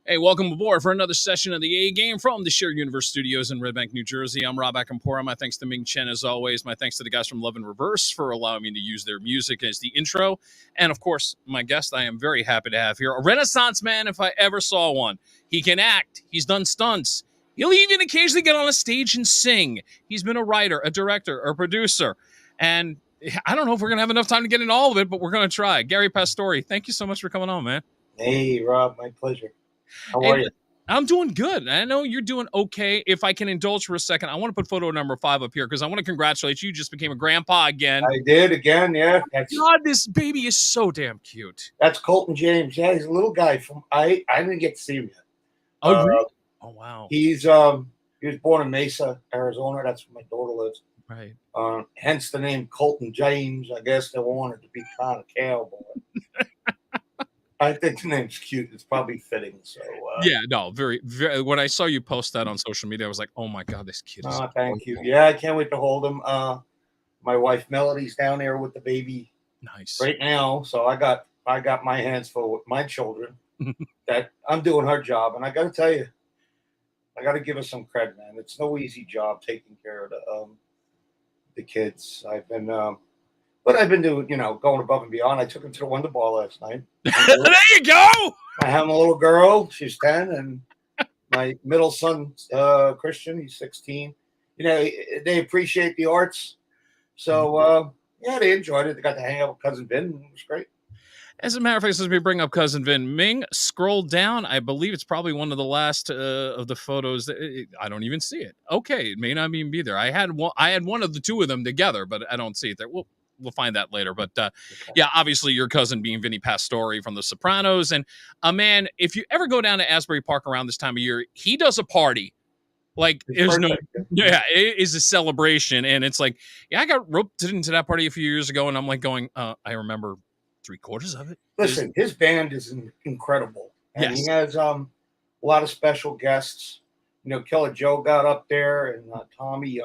Hey, welcome aboard for another session of the A Game from the Shared Universe Studios in Red Bank, New Jersey. I'm Rob Akampora. My thanks to Ming Chen, as always. My thanks to the guys from Love in Reverse for allowing me to use their music as the intro. And, of course, my guest I am very happy to have here, a Renaissance man if I ever saw one. He can act. He's done stunts. He'll even occasionally get on a stage and sing. He's been a writer, a director, a producer. And I don't know if we're going to have enough time to get into all of it, but we're going to try. Garry Pastore, thank you so much for coming on, man. Hey, Rob, my pleasure. How are you? I'm doing good. I know you're doing okay. If I can indulge for a second, I want to put photo number 5 up here because I want to congratulate you. You just became a grandpa again. I did again, yeah. God, this baby is so damn cute. That's Colton James. Yeah, he's a little guy from. I didn't get to see him yet. Oh, really? Oh, wow. He was born in Mesa, Arizona. That's where my daughter lives. Right. Hence the name Colton James. I guess they wanted to be kind of cowboy. I think the name's cute. It's probably fitting. So yeah, no, very, very. When I saw you post that on social media, I was like, "Oh my god, this kid is." Thank you. Yeah, I can't wait to hold him. My wife Melody's down there with the baby. Nice. Right now, so I got my hands full with my children. That I'm doing her job, and I got to tell you, I got to give her some credit, man. It's no easy job taking care of the kids. But I've been doing, going above and beyond. I took him to the Wonder Bar last night. There you go. I have a little girl. She's 10, and my middle son, Christian, he's 16. They appreciate the arts. So, yeah, they enjoyed it. They got to hang out with Cousin Vin. It was great. As a matter of fact, as we bring up Cousin Vin, Ming, scroll down. I believe it's probably one of the last of the photos. I don't even see it. Okay, it may not even be there. I had one of the two of them together, but I don't see it there. We'll find that later. But okay. Yeah, obviously your cousin being Vinny Pastore from The Sopranos. And man, if you ever go down to Asbury Park around this time of year, he does a party. Like there's it is a celebration. And it's like, yeah, I got roped into that party a few years ago. And I'm like going, I remember 3/4 of it. Listen, his band is incredible. And yes. He has a lot of special guests. Killer Joe got up there and Tommy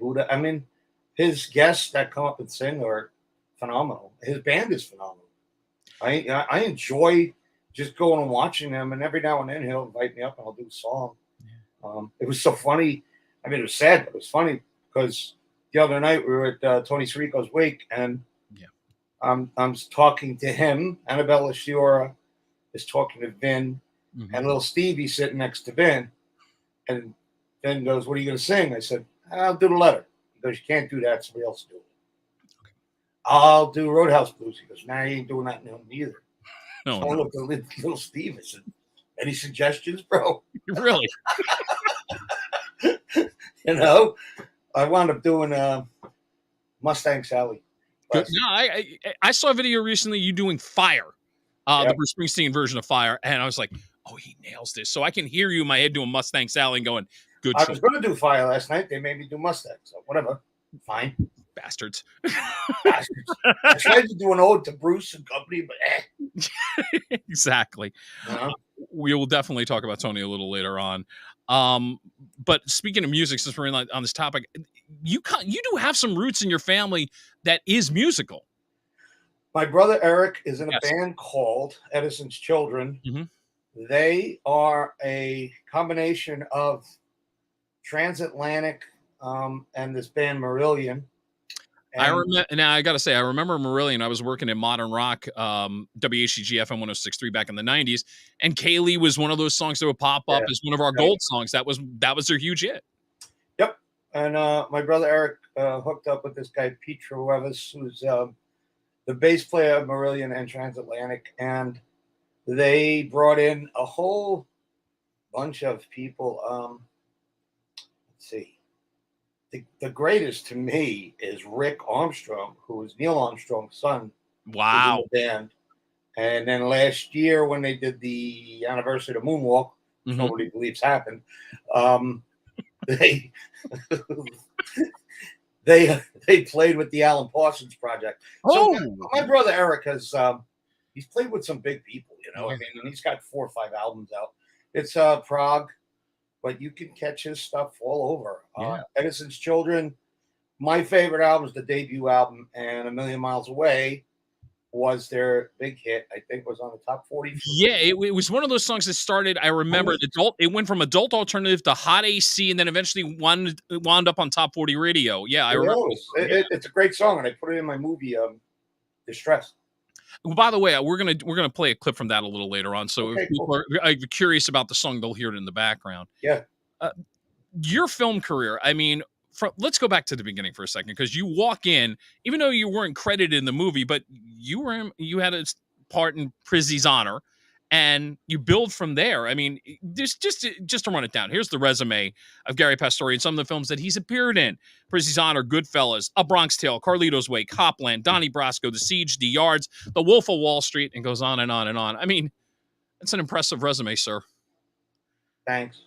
Buddha. I mean, his guests that come up and sing are phenomenal. His band is phenomenal. I enjoy just going and watching them, and every now and then he'll invite me up and I'll do a song. Yeah. It was so funny. I mean, it was sad, but it was funny because the other night we were at Tony Sirico's wake, and I'm talking to him. Annabella Shiora is talking to Vin, and little Stevie's sitting next to Vin. And Vin goes, "What are you going to sing?" I said, "I'll do the letter." He goes, "You can't do that. Somebody else do it." Okay. "I'll do Roadhouse Blues." He goes, "Nah, you ain't doing that either." No, so I looked at little Steve and said, "Any suggestions, bro?" Really? I wound up doing Mustang Sally. No, I saw a video recently you doing Fire, the Bruce Springsteen version of Fire, and I was like, "Oh, he nails this." So I can hear you in my head doing Mustang Sally and going, "Good." I was going to do Fire last night. They made me do Mustang, so whatever. Fine. Bastards. I tried to do an ode to Bruce and company, but Exactly. We will definitely talk about Tony a little later on. But speaking of music, since we're on this topic, you do have some roots in your family that is musical. My brother Eric is in a band called Edison's Children. Mm-hmm. They are a combination of Transatlantic and this band Marillion. I remember. Now I got to say, I remember Marillion. I was working in modern rock, WHCG FM 106.3 back in the '90s, and Kaylee was one of those songs that would pop up as one of our gold songs. That was their huge hit. Yep. And my brother Eric hooked up with this guy Pete Truevis, who's the bass player of Marillion and Transatlantic, and they brought in a whole bunch of people. Let's see. The greatest to me is Rick Armstrong, who is Neil Armstrong's son. Wow. In the band. And then last year when they did the anniversary of the Moonwalk, which nobody believes happened, they played with the Alan Parsons Project. So my brother Eric has he's played with some big people, I mean, and he's got 4 or 5 albums out. It's Prague. But you can catch his stuff all over. Edison's Children. My favorite album is the debut album, and A Million Miles Away. was their big hit. I think it was on the top 40 for Yeah, it was one of those songs that started. I remember adult. It went from adult alternative to hot AC, and then eventually wound up on top 40 radio. Yeah, I remember. Yeah. It's a great song, and I put it in my movie, Distress. Well, by the way, we're gonna play a clip from that a little later on. So if Okay, people cool. are curious about the song, they'll hear it in the background. Yeah. Uh, your film career, I mean, let's go back to the beginning for a second, because you walk in, even though you weren't credited in the movie, but you had a part in Prizzy's Honor, and you build from there. I mean, just to run it down, here's the resume of Garry Pastore and some of the films that he's appeared in: Prizzy's Honor, Goodfellas, A Bronx Tale, Carlito's Way, Copland, Donnie Brasco, The Siege, The Yards, The Wolf of Wall Street, and goes on and on and on. I mean, it's an impressive resume, sir. Thanks.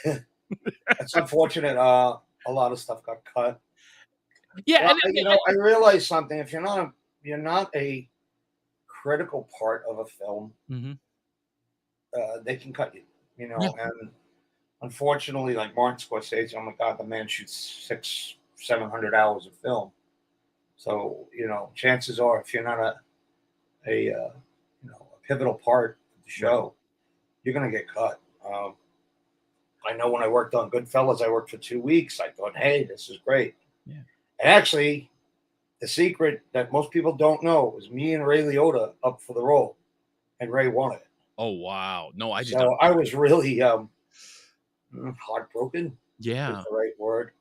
It's unfortunate. A lot of stuff got cut. Yeah, Well, I realized something. If you're not a critical part of a film, Mhm. they can cut you. Yeah. And unfortunately, like Martin Scorsese, oh my God, the man shoots 600-700 hours of film. So chances are, if you're not a pivotal part of the show, you're gonna get cut. I know when I worked on Goodfellas, I worked for 2 weeks. I thought, hey, this is great. Yeah. And actually, the secret that most people don't know was me and Ray Liotta up for the role, and Ray won it. Oh wow! No, I did So not. I was really heartbroken. Yeah. Is the right word.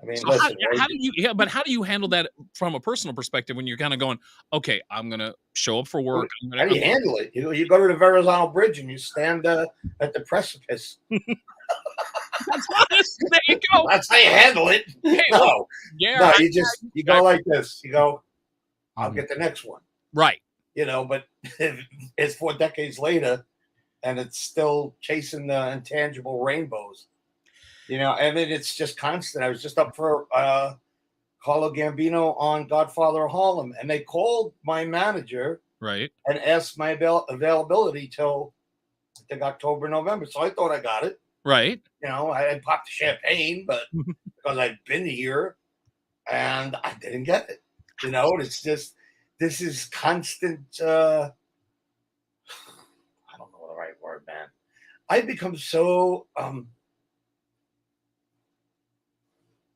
I mean, So listen, Ray, how do you? Yeah, but how do you handle that from a personal perspective when you're kind of going, okay, I'm gonna show up for work. how do you handle it? You go to the Verrazano Bridge and you stand at the precipice. That's honest. There you go. That's how you handle it. Hey, No, yeah. no, you go like this. You go, I'll get the next one. Right. But it's 4 decades later, and it's still chasing the intangible rainbows. I mean, it's just constant. I was just up for Carlo Gambino on Godfather of Harlem, and they called my manager Right. and asked my availability till I think October, November. So I thought I got it. Right. I popped the champagne, but because I've been here, and I didn't get it. It's just, this is constant. I don't know the right word, man. I've become so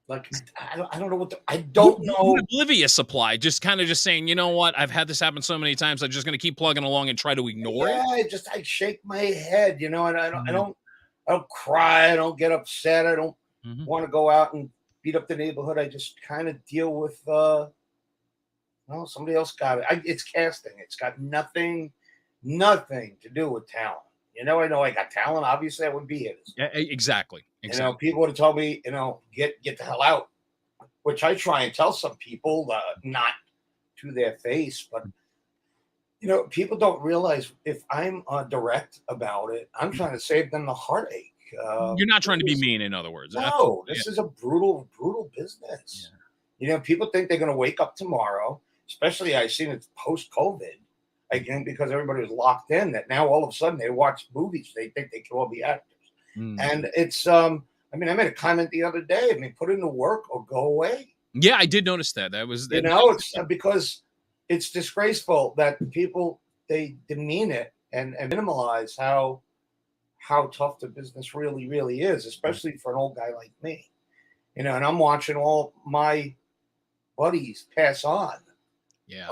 like I don't know what I don't know. Oblivious supply, just kind of just saying, you know what? I've had this happen so many times. I'm just going to keep plugging along and try to ignore it. I shake my head, and I don't cry. I don't get upset. I don't want to go out and beat up the neighborhood. I just kind of deal with, somebody else got it. It's casting. It's got nothing to do with talent. I know I got talent. Obviously, I wouldn't be here. Yeah, exactly. People would have told me, get the hell out, which I try and tell some people, not to their face, but people don't realize if I'm direct about it, I'm trying to save them the heartache. You're not trying to be mean, in other words. No, this is a brutal business. Yeah. People think they're going to wake up tomorrow, especially I've seen it post-COVID, again, because everybody was locked in, that now all of a sudden they watch movies. They think they can all be actors. And it's, I made a comment the other day. Put in the work or go away. Yeah, I did notice that. That was, it's because it's disgraceful that people, they demean it and minimalize how tough the business really, really is, especially for an old guy like me. And I'm watching all my buddies pass on. Yeah.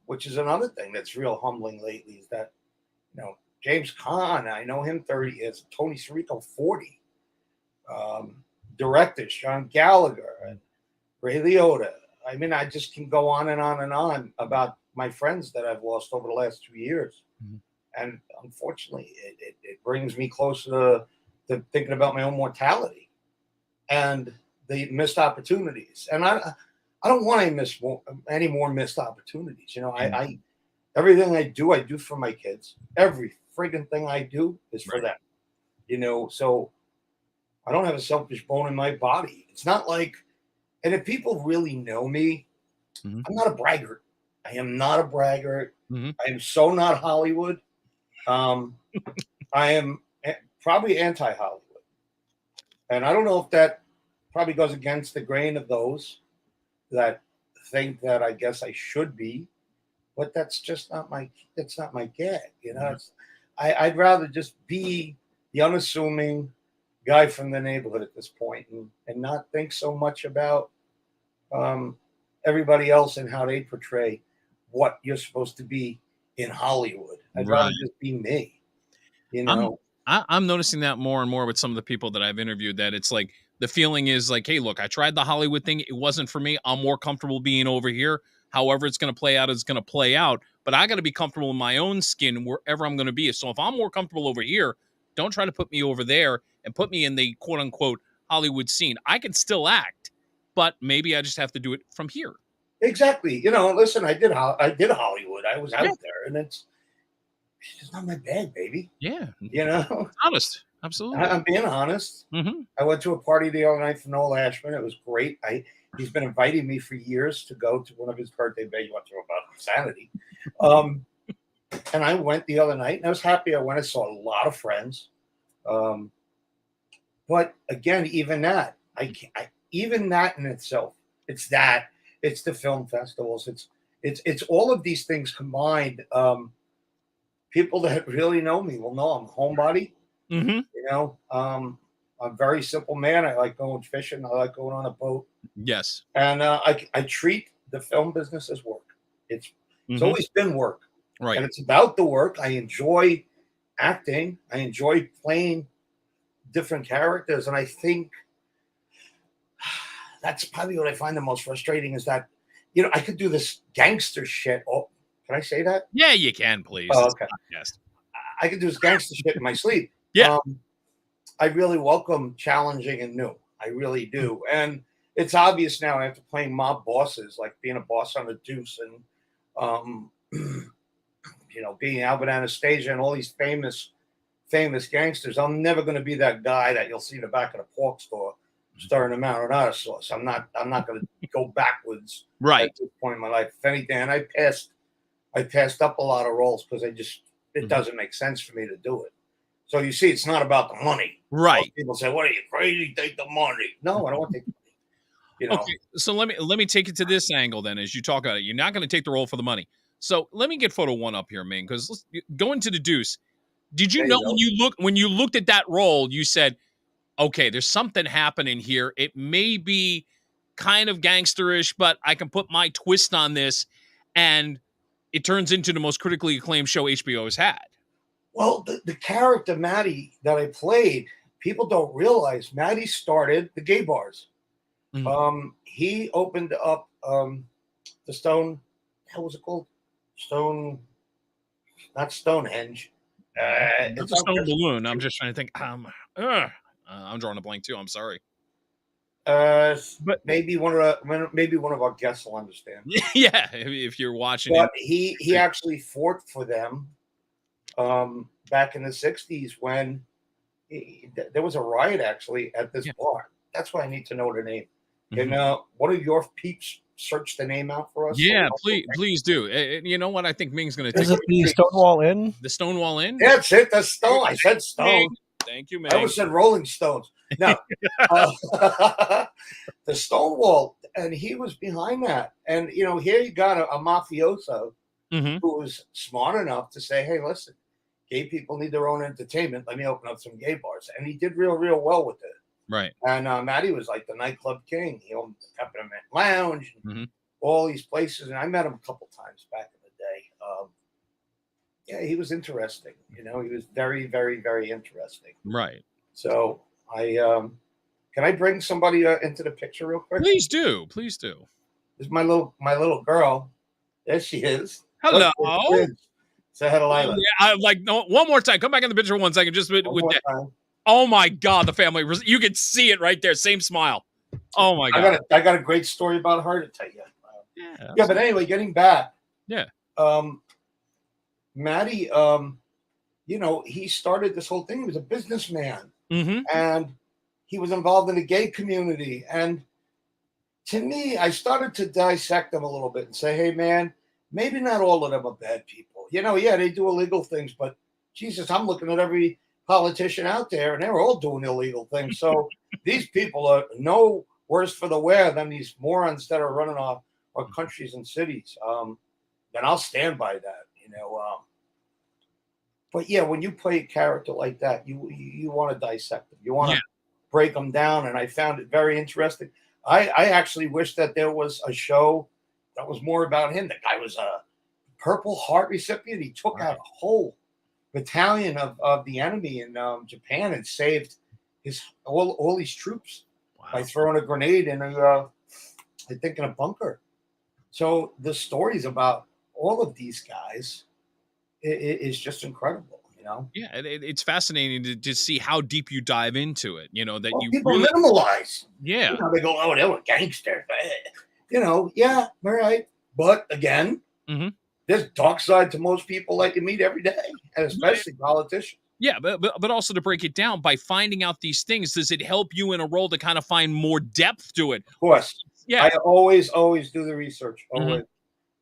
Which is another thing that's real humbling lately, is that, James Caan, I know him 30 years, Tony Sirico 40. Directors, John Gallagher, and Ray Liotta. I just can go on and on and on about my friends that I've lost over the last 2 years. And unfortunately, it brings me closer to thinking about my own mortality and the missed opportunities. And I don't want any more missed opportunities. I everything I do for my kids. Every friggin' thing I do is for them. So I don't have a selfish bone in my body. It's not like, and if people really know me, I'm not a braggart. I am not a braggart. I am so not Hollywood. I am probably anti-Hollywood. And I don't know if that probably goes against the grain of those that think that I guess I should be. but that's just not my. It's not my gig. You know, I'd rather just be the unassuming guy from the neighborhood at this point, and not think so much about everybody else and how they portray what you're supposed to be in Hollywood. I'd rather Right. just be me. You I'm know. I'm noticing that more and more with some of the people that I've interviewed, that it's like the feeling is like, hey, look, I tried the Hollywood thing. It wasn't for me. I'm more comfortable being over here. However, it's going to play out, it's going to play out. But I got to be comfortable in my own skin wherever I'm going to be. So if I'm more comfortable over here, don't try to put me over there and put me in the quote unquote Hollywood scene. I can still act, but maybe I just have to do it from here. Exactly. You know, listen, I did Hollywood. I was Yeah. out there, and it's just not my bag, baby. Yeah. You know, Honest. Absolutely. I'm being honest. Mm-hmm. I went to a party the other night for Noel Ashman. It was great. He's been inviting me for years to go to one of his birthday bays. Went to about insanity, and I went the other night, and I was happy. I went. I saw a lot of friends, but again, even that, even that in itself, it's that. It's the film festivals. It's all of these things combined. People that really know me will know I'm a homebody. Mm-hmm. You know, I'm a very simple man. I like going fishing. I like going on a boat. Yes. And I treat the film business as work. It's always been work. Right. And it's about the work. I enjoy acting. I enjoy playing different characters. And I think that's probably what I find the most frustrating is that, you know, I could do this gangster shit. Oh, can I say that? Yeah, you can, please. Oh, okay. Yes. I could do this gangster shit in my sleep. Yeah. I really welcome challenging and new. I really do. And it's obvious now after playing mob bosses, like being a boss on the Deuce and, you know, being Albert Anastasia and all these famous gangsters. I'm never going to be that guy that you'll see in the back of the pork store stirring a marinara sauce. I'm not going to go backwards Right. at this point in my life. If anything, and I passed up a lot of roles because it doesn't make sense for me to do it. So you see, it's not about the money. Right. Most people say, "What are you crazy? Take the money." No, I don't want to take the money. You know. Okay, so let me take it to this angle then. As you talk about it, you're not going to take the role for the money. So let me get photo one up here, Ming, because going to the Deuce. Did you know when you looked at that role, you said, "Okay, there's something happening here. It may be kind of gangsterish, but I can put my twist on this, and it turns into the most critically acclaimed show HBO has had." Well, the character Maddie that I played, people don't realize Maddie started the gay bars. Mm-hmm. He opened up the Stone. How was it called? Stone, not Stonehenge. Not It's the on Stone Christmas Balloon. I'm Street. just trying to think. I'm drawing a blank too. I'm sorry. But maybe one of our guests will understand. Yeah, if you're watching But it. he actually fought for them back in the 60s when there was a riot actually at this bar. That's why I need to know the name. Mm-hmm. Can one of your peeps search the name out for us? Yeah, please do. You know what? I think Ming's going to take Is it the Stonewall Inn? The Stonewall Inn? Yeah, that's it. That's Stone. I said Stone. Thank you, Ming. I almost said Rolling Stones. No. The Stonewall, and he was behind that. And, you know, here you got a mafioso who was smart enough to say, hey, listen, gay people need their own entertainment. Let me open up some gay bars. And he did real well with it. Right. And Matty was like the nightclub king. He owned the Peppermint Lounge and all these places. And I met him a couple times back in the day. Yeah, he was interesting. You know, he was very, very, very interesting. Right. So can I bring somebody into the picture real quick? Please do. Please do. This is my little girl. There she is. Hello. Say hi to Lila. Yeah, one more time. Come back in the picture 1 second. Just with that. Time. Oh my God, the family. You can see it right there. Same smile. Oh my God. I got a great story about her to tell you. Yeah, but anyway, getting back. Yeah. Maddie, you know, he started this whole thing. He was a businessman. And he was involved in the gay community. And to me, I started to dissect them a little bit and say, hey, man, maybe not all of them are bad people. You know, yeah, they do illegal things, but Jesus, I'm looking at every politician out there and they're all doing illegal things. So these people are no worse for the wear than these morons that are running our countries and cities. then I'll stand by that. But yeah, when you play a character like that, you want to dissect them. You want Yeah. to break them down, and I found it very interesting. I actually wish that there was a show that was more about him. The guy was a Purple Heart recipient. He took out a whole battalion of the enemy in Japan and saved all these troops by throwing a grenade in I think in a bunker. So the stories about all of these guys is just incredible, Yeah, it's fascinating to see how deep you dive into it. That you people really, minimalize. yeah, They go, oh, they were gangsters. Yeah, all right. But again, there's dark side to most people that you meet every day, and especially politicians. Yeah, but also to break it down by finding out these things, does it help you in a role to kind of find more depth to it? Of course. Yeah. I always do the research. Always.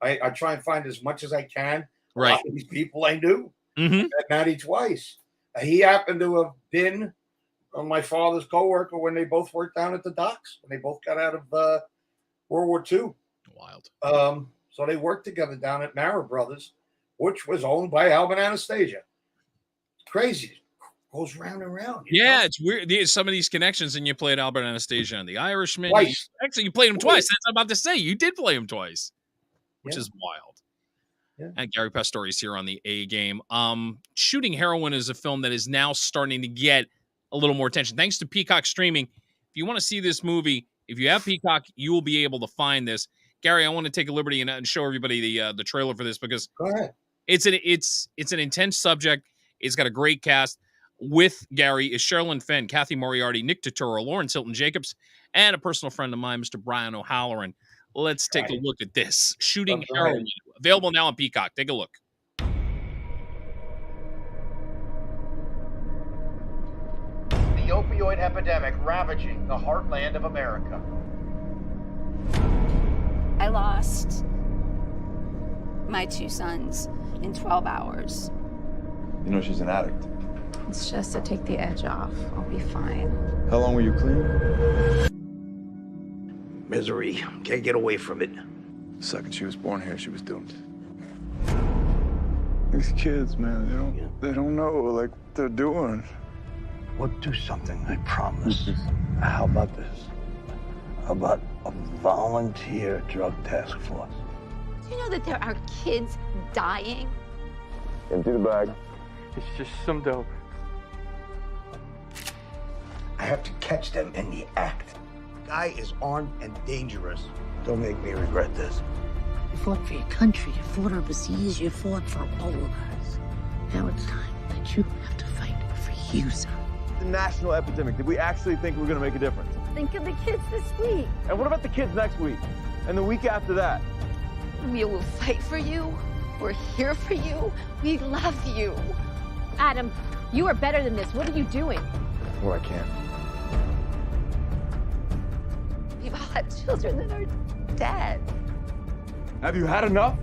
I try and find as much as I can. Right. A lot of these people I knew. I met Matty twice. He happened to have been my father's coworker when they both worked down at the docks, when they both got out of World War II. Wild. So they worked together down at Mara Brothers, which was owned by Albert Anastasia. It's crazy. It goes round and round. Yeah, it's weird. Some of these connections, and you played Albert Anastasia on The Irishmen. Twice. You played him twice. That's what I'm about to say. You did play him twice, which is wild. Yeah. And Garry Pastore is here on the A Game. Shooting Heroin is a film that is now starting to get a little more attention thanks to Peacock streaming. If you want to see this movie, if you have Peacock, you will be able to find this. Garry, I want to take a liberty and show everybody the trailer for this because Go ahead. It's an intense subject. It's got a great cast. With Garry is Sherilyn Fenn, Kathy Moriarty, Nick Turturro, Lawrence Hilton Jacobs, and a personal friend of mine, Mr. Brian O'Halloran. Let's take a look at this. Shooting Heroin. Available now on Peacock. Take a look. The opioid epidemic ravaging the heartland of America. I lost my 2 sons in 12 hours. You know she's an addict. It's just to take the edge off. I'll be fine. How long were you clean? Misery. Can't get away from it. The second she was born here, she was doomed. These kids, man, they don't know like what they're doing. We'll do something, I promise. How about this? How about a volunteer drug task force? Do you know that there are kids dying? Empty the bag. It's just some dope. I have to catch them in the act. Guy is armed and dangerous. Don't make me regret this. You fought for your country, you fought overseas, you fought for all of us. Now it's time that you have to fight for you, son. The national epidemic. Did we actually think we're gonna make a difference? Think of the kids this week. And what about the kids next week? And the week after that? We will fight for you. We're here for you. We love you. Adam, you are better than this. What are you doing? What I can. We've all had children that are dead. Have you had enough?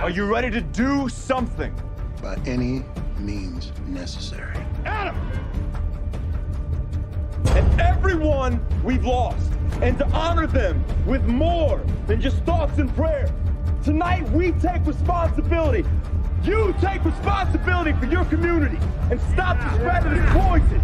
Are you ready to do something? By any means necessary. Adam! And everyone we've lost, and to honor them with more than just thoughts and prayers. Tonight we take responsibility. You take responsibility for your community and stop the spread of this poison.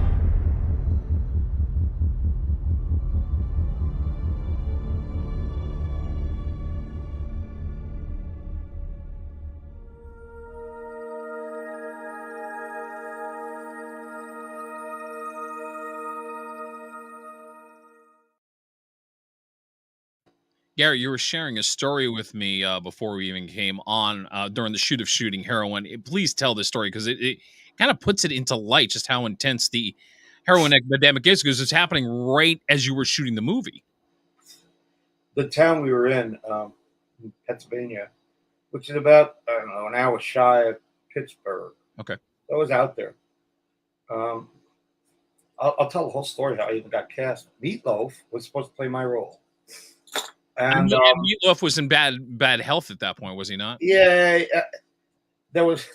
Garry, you were sharing a story with me before we even came on during the shoot of Shooting Heroin. Please tell this story because it kind of puts it into light just how intense the heroin epidemic is because it's happening right as you were shooting the movie. The town we were in Pennsylvania, which is about, I don't know, an hour shy of Pittsburgh. Okay. I was out there. I'll tell the whole story how I even got cast. Meatloaf was supposed to play my role. And Meatloaf was in bad health at that point, was he not? Yeah, there was.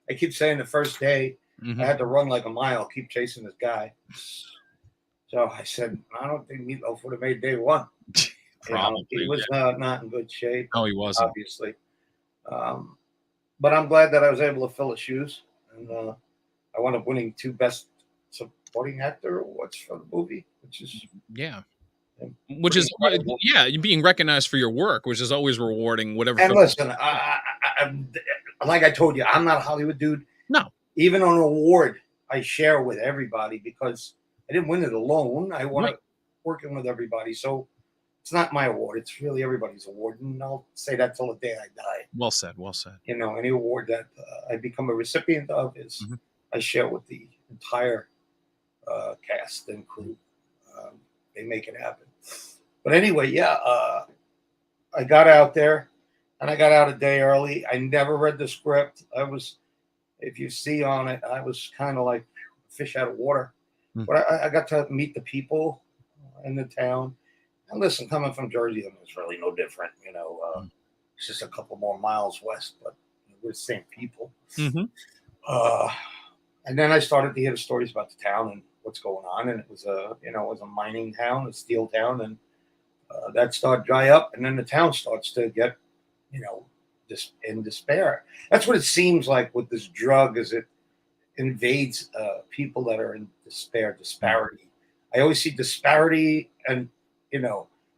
I keep saying the first day I had to run like a mile, keep chasing this guy. So I said, I don't think Meatloaf would have made day one. Probably. He was not in good shape. No, he wasn't. Obviously. But I'm glad that I was able to fill his shoes, and I wound up winning 2 Best Supporting Actor awards for the movie, which is which is incredible. being recognized for your work, which is always rewarding. Whatever. And listen, like I told you, I'm not a Hollywood dude. No, even on an award, I share with everybody because I didn't win it alone. I want to working with everybody, so it's not my award. It's really everybody's award, and I'll say that till the day I die. Well said. Well said. Any award that I become a recipient of is I share with the entire cast and crew. They make it happen. But anyway, I got out there, and I got out a day early. I never read the script. If you see on it, I was kind of like fish out of water. But I got to meet the people in the town. And listen, coming from Jersey, it's really no different. It's just a couple more miles west, but we're the same people. And then I started to hear the stories about the town and what's going on. And it was a mining town, a steel town, and that started to dry up. And then the town starts to get, just in despair. That's what it seems like with this drug, is it invades people that are in disparity. I always see disparity and,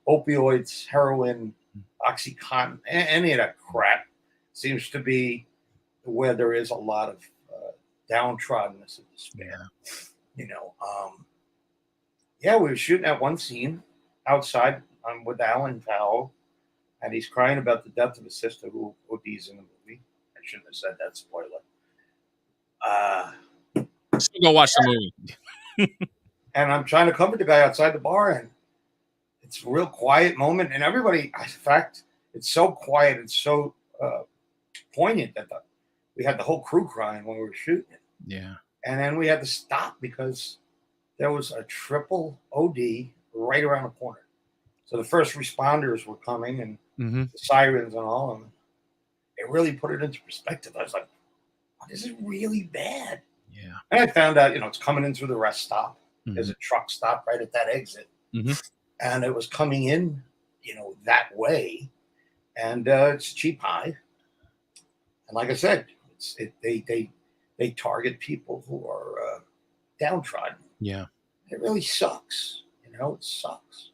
opioids, heroin, Oxycontin, any of that crap seems to be where there is a lot of downtroddenness and despair. We were shooting at one scene outside. I'm with Alan Powell, and he's crying about the death of his sister who ODs in the movie. I shouldn't have said that, spoiler. Still go watch the movie. And I'm trying to comfort the guy outside the bar, and it's a real quiet moment. And everybody, in fact, it's so quiet, it's so poignant that we had the whole crew crying when we were shooting it. Yeah. And then we had to stop because there was a triple OD right around the corner. So the first responders were coming, and the sirens and all of them. It really put it into perspective. I was like, oh, this is really bad. Yeah. And I found out, it's coming in through the rest stop. There's a truck stop right at that exit. And it was coming in, that way. And it's a cheap high. And like I said, they target people who are downtrodden. Yeah. It really sucks. It sucks.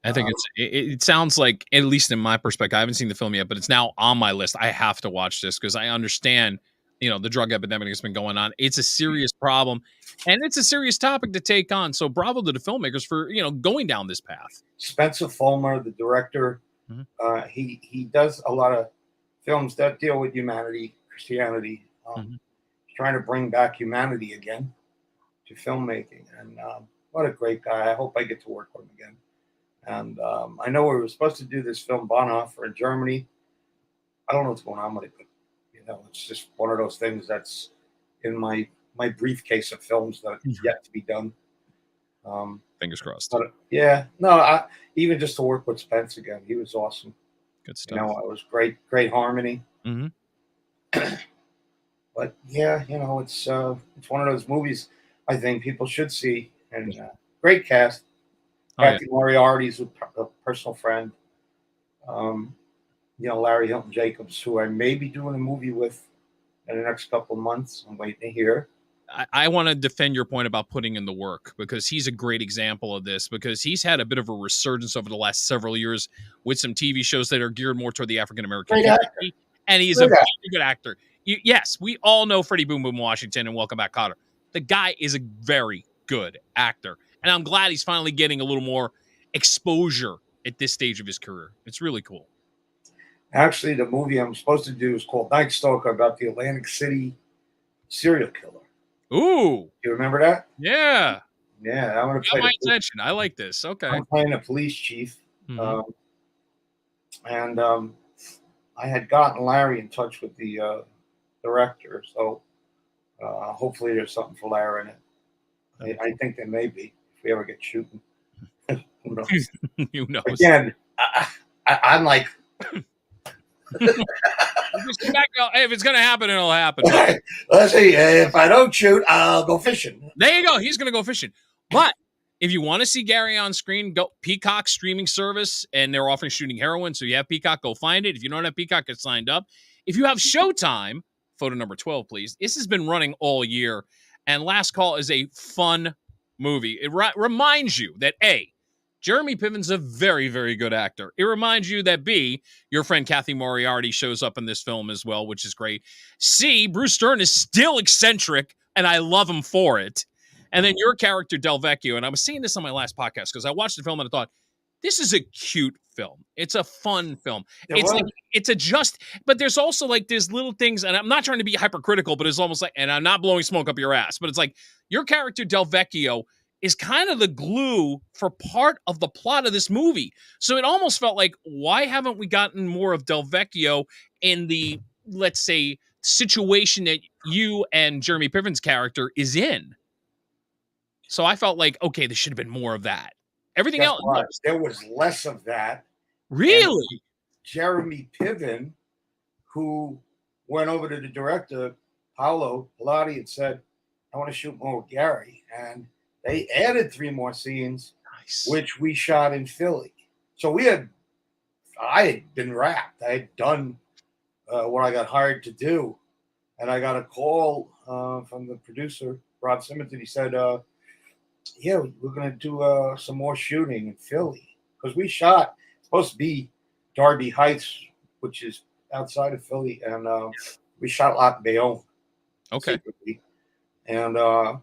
I think it sounds like, at least in my perspective, I haven't seen the film yet, but it's now on my list. I have to watch this because I understand, the drug epidemic has been going on. It's a serious problem, and it's a serious topic to take on. So bravo to the filmmakers for, going down this path. Spencer Fulmer, the director, he does a lot of films that deal with humanity, Christianity, trying to bring back humanity again to filmmaking. And what a great guy. I hope I get to work with him again. And I know we were supposed to do this film Bonhoeffer in Germany. I don't know what's going on with it, but it's just one of those things that's in my briefcase of films that is yet to be done. Fingers crossed. But, even just to work with Spence again, he was awesome. Good stuff. It was great harmony. But it's one of those movies I think people should see, and great cast. Kathy Moriarty's a personal friend. Larry Hilton Jacobs, who I may be doing a movie with in the next couple of months. I'm waiting to hear. I want to defend your point about putting in the work, because he's a great example of this, because he's had a bit of a resurgence over the last several years with some TV shows that are geared more toward the African-American community. And he's a very good actor. Yes, we all know Freddie Boom Boom Washington and Welcome Back, Kotter. The guy is a very good actor. And I'm glad he's finally getting a little more exposure at this stage of his career. It's really cool. Actually, the movie I'm supposed to do is called Night Stalker, about the Atlantic City serial killer. Ooh. You remember that? Yeah. Yeah. I'm going to play my attention. I like this. Okay. I'm playing a police chief. And I had gotten Larry in touch with the director. So hopefully there's something for Larry in it. I think there may be, if we ever get shooting. Who knows? Who knows? Again, I'm like... If it's going to happen, it'll happen. Let's see. If I don't shoot, I'll go fishing. There you go. He's going to go fishing. But If you want to see Garry on screen, go Peacock streaming service, and they're offering shooting heroin. So you have Peacock, go find it. If you don't have Peacock, get signed up. If you have Showtime, photo number 12, please. This has been running all year, and Last Call is a fun movie. It reminds you that A, Jeremy Piven's a very, very good actor. It reminds you that B, your friend Kathy Moriarty shows up in this film as well, which is great. C, Bruce Dern is still eccentric, and I love him for it. And then your character, Del Vecchio, and I was saying this on my last podcast because I watched the film and I thought, this is a cute film. It's a fun film. But there's also like there's little things, and I'm not trying to be hypercritical, but it's almost like, and I'm not blowing smoke up your ass, but it's like your character, Del Vecchio, is kind of the glue for part of the plot of this movie. So it almost felt like, why haven't we gotten more of Del Vecchio in the, let's say, situation that you and Jeremy Piven's character is in? So I felt like, okay, there should have been more of that. Everything else, there was less of that. Really? And Jeremy Piven, who went over to the director, Paolo Pilati, and said, I want to shoot more with Garry. And they added 3 more scenes, which we shot in Philly. So I had been wrapped. I had done what I got hired to do. And I got a call from the producer, Rob Simmons, and he said, yeah, we're going to do some more shooting in Philly. Because we shot, it's supposed to be Darby Heights, which is outside of Philly. And we shot Lac Bayonne. Okay. Secretly. And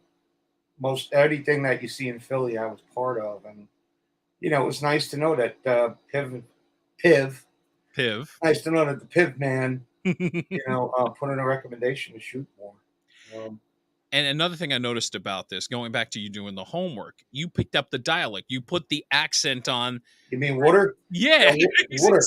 most everything that you see in Philly, I was part of. And, you know, it was nice to know that Piv. Nice to know that the Piv man, you know, put in a recommendation to shoot more. And another thing I noticed about this, going back to you doing the homework, you picked up the dialect. You put the accent on. You mean water? Yeah. Water.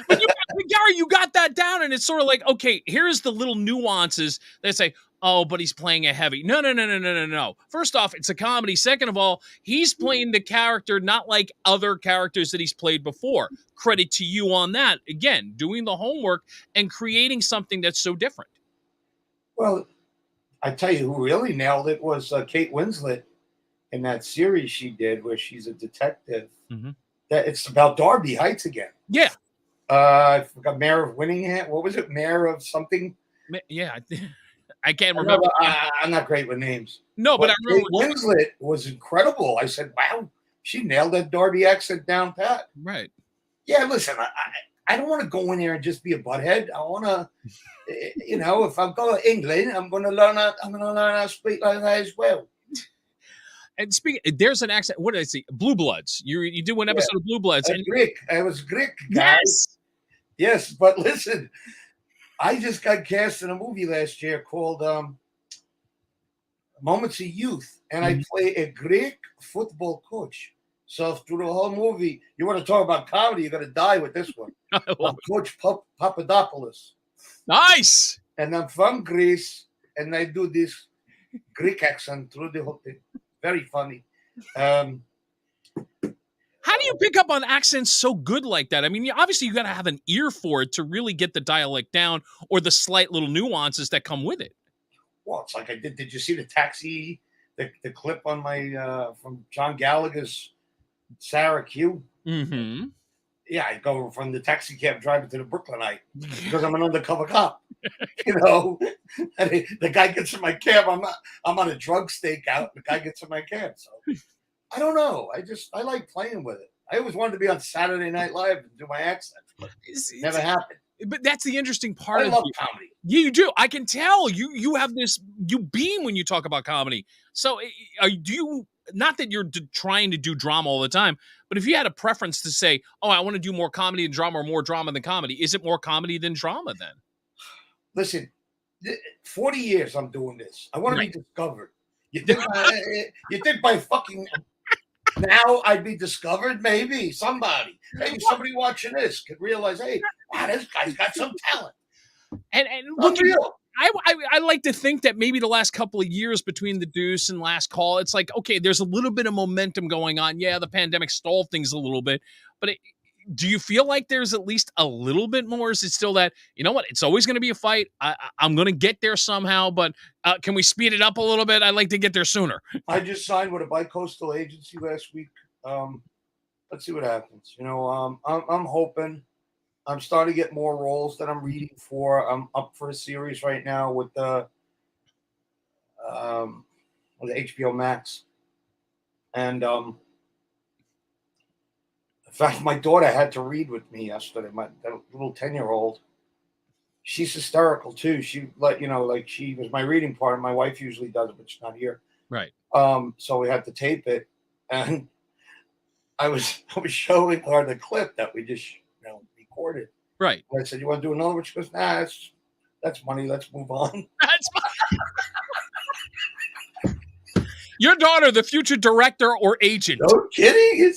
But Garry, you got that down, and it's sort of like, okay, here's the little nuances that say, oh, but he's playing a heavy. No. First off, it's a comedy. Second of all, he's playing the character not like other characters that he's played before. Credit to you on that. Again, doing the homework and creating something that's so different. Well, I tell you who really nailed it was Kate Winslet in that series she did where she's a detective. Mm-hmm. That it's about Darby Heights again. Yeah. I forgot, Mayor of Winningham. What was it? Mayor of something? Yeah. I can't remember. I'm not great with names. No, but I remember. Kate Winslet was incredible. I said, wow, she nailed that Darby accent down pat. Right. Yeah, listen, I don't want to go in there and just be a butthead. I want to, you know, if I'm going to England, I'm going to learn how to speak like that as well. And speaking, there's an accent. What did I see? Blue Bloods. You did one episode of Blue Bloods. And Greek. I was Greek, guys. Yes, but listen, I just got cast in a movie last year called Moments of Youth, and I play a Greek football coach. So through the whole movie, you want to talk about comedy, you're going to die with this one. I'm Coach Papadopoulos. Nice. And I'm from Greece, and I do this Greek accent through the whole thing. Very funny. How do you pick up on accents so good like that? I mean, obviously you got to have an ear for it to really get the dialect down or the slight little nuances that come with it. Well, it's like I did. Did you see the taxi, the clip on my from John Gallagher's Sarah Q? Mm-hmm. Yeah, I go from the taxi cab driver to the Brooklynite because I'm an undercover cop. You know, and the guy gets in my cab. I'm on a drug stakeout. The guy gets in my cab. So I don't know. I like playing with it. I always wanted to be on Saturday Night Live and do my accent, but never happened. But that's the interesting part. I love comedy. You do. I can tell you have this. You beam when you talk about comedy. So do you? Not that you're trying to do drama all the time, but if you had a preference to say, oh, I want to do more comedy than drama or more drama than comedy, is it more comedy than drama then? Listen, 40 years I'm doing this. I want to be discovered. You think by fucking now I'd be discovered? Maybe somebody watching this could realize, hey, wow, this guy's got some talent. And look, I like to think that maybe the last couple of years between the Deuce and Last Call, it's like, okay, there's a little bit of momentum going on. Yeah, the pandemic stalled things a little bit, but do you feel like there's at least a little bit more? Is it still that, you know what, it's always going to be a fight. I'm going to get there somehow, but can we speed it up a little bit? I'd like to get there sooner. I just signed with a bi-coastal agency last week. Let's see what happens. I'm hoping. I'm starting to get more roles that I'm reading for. I'm up for a series right now with the HBO Max, and in fact, my daughter had to read with me yesterday. That little 10-year-old, she's hysterical too. She like she was my reading partner. My wife usually does it, but she's not here. Right. So we had to tape it, and I was showing her the clip that we just recorded. Right. And I said, "You want to do another one?" She goes, "Nah, that's money. Let's move on." That's your daughter, the future director or agent. No kidding.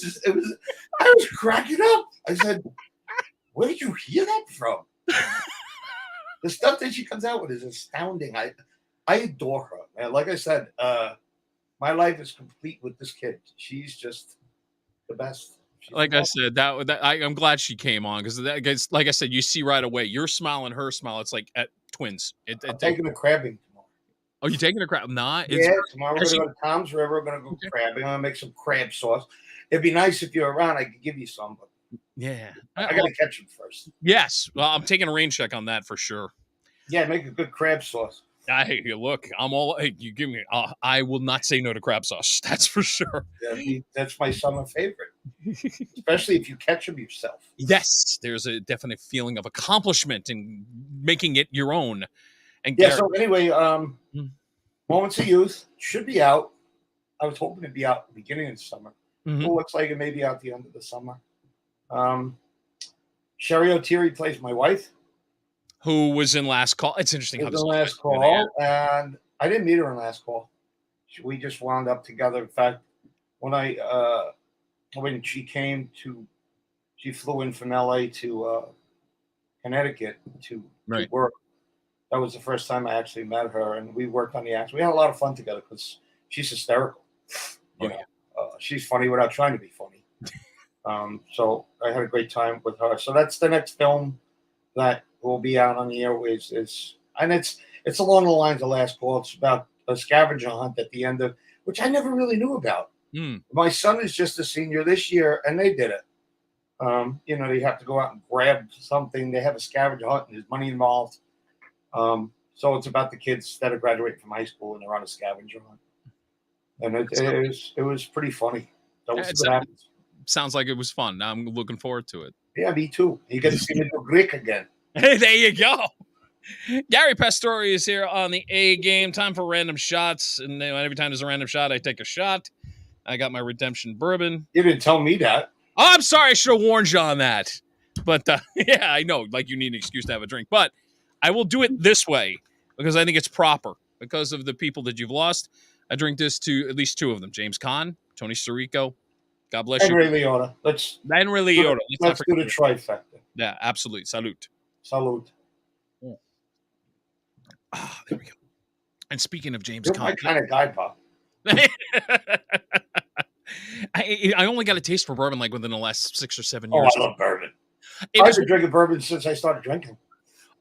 I was cracking up. I said, "Where did you hear that from?" The stuff that she comes out with is astounding. I adore her, man. Like I said, my life is complete with this kid. She's just the best. Like I said, I'm glad she came on because like I said, you see right away your smile and her smile. It's like at twins. I'm taking her crabbing tomorrow. Oh, you taking her crab? Nah, tomorrow we're gonna go to Tom's River. We're gonna go crabbing. I'm gonna make some crab sauce. It'd be nice if you're around. I could give you some, but yeah, I gotta catch them first. Yes, well, I'm taking a rain check on that for sure. Yeah, make a good crab sauce. Hey, look, I'm all. Hey, you give me. I will not say no to crab sauce. That's for sure. Yeah, that's my summer favorite, especially if you catch them yourself. Yes, there's a definite feeling of accomplishment in making it your own. And yeah. So anyway, Moments of Youth should be out. I was hoping to be out at the beginning of the summer. Mm-hmm. It looks like it may be out at the end of the summer. Sherry O'Teary plays my wife, who was in Last Call. It's interesting how this Last Call, and I didn't meet her in Last Call. We just wound up together. In fact, when she flew in from LA to Connecticut to work. That was the first time I actually met her, and we worked on the act. We had a lot of fun together because she's hysterical. She's funny without trying to be funny. So I had a great time with her. So that's the next film that will be out on the airways. It's along the lines of Last Call. It's about a scavenger hunt at the end of, which I never really knew about. My son is just a senior this year, and they did it. They have to go out and grab something. They have a scavenger hunt, and there's money involved. So it's about the kids that are graduating from high school, and they're on a scavenger hunt. And it was pretty funny. Sounds like it was fun. I'm looking forward to it. Yeah, me too. You get to see me do Greek again. Hey, there you go. Garry Pastore is here on the A Game. Time for random shots. And every time there's a random shot, I take a shot. I got my redemption bourbon. You didn't tell me that. Oh, I'm sorry. I should have warned you on that. But yeah, I know. Like you need an excuse to have a drink. But I will do it this way because I think it's proper. Because of the people that you've lost, I drink this to at least two of them. James Caan, Tony Sirico. God bless you. Ray Liotta. Let's do the trifecta. Yeah, absolutely. Salute. Salute. Ah, there we go. And speaking of James You're Caan. my kind of guy, Bob. I only got a taste for bourbon like within the last 6 or 7 years. Oh, I love bourbon. I've been drinking bourbon since I started drinking.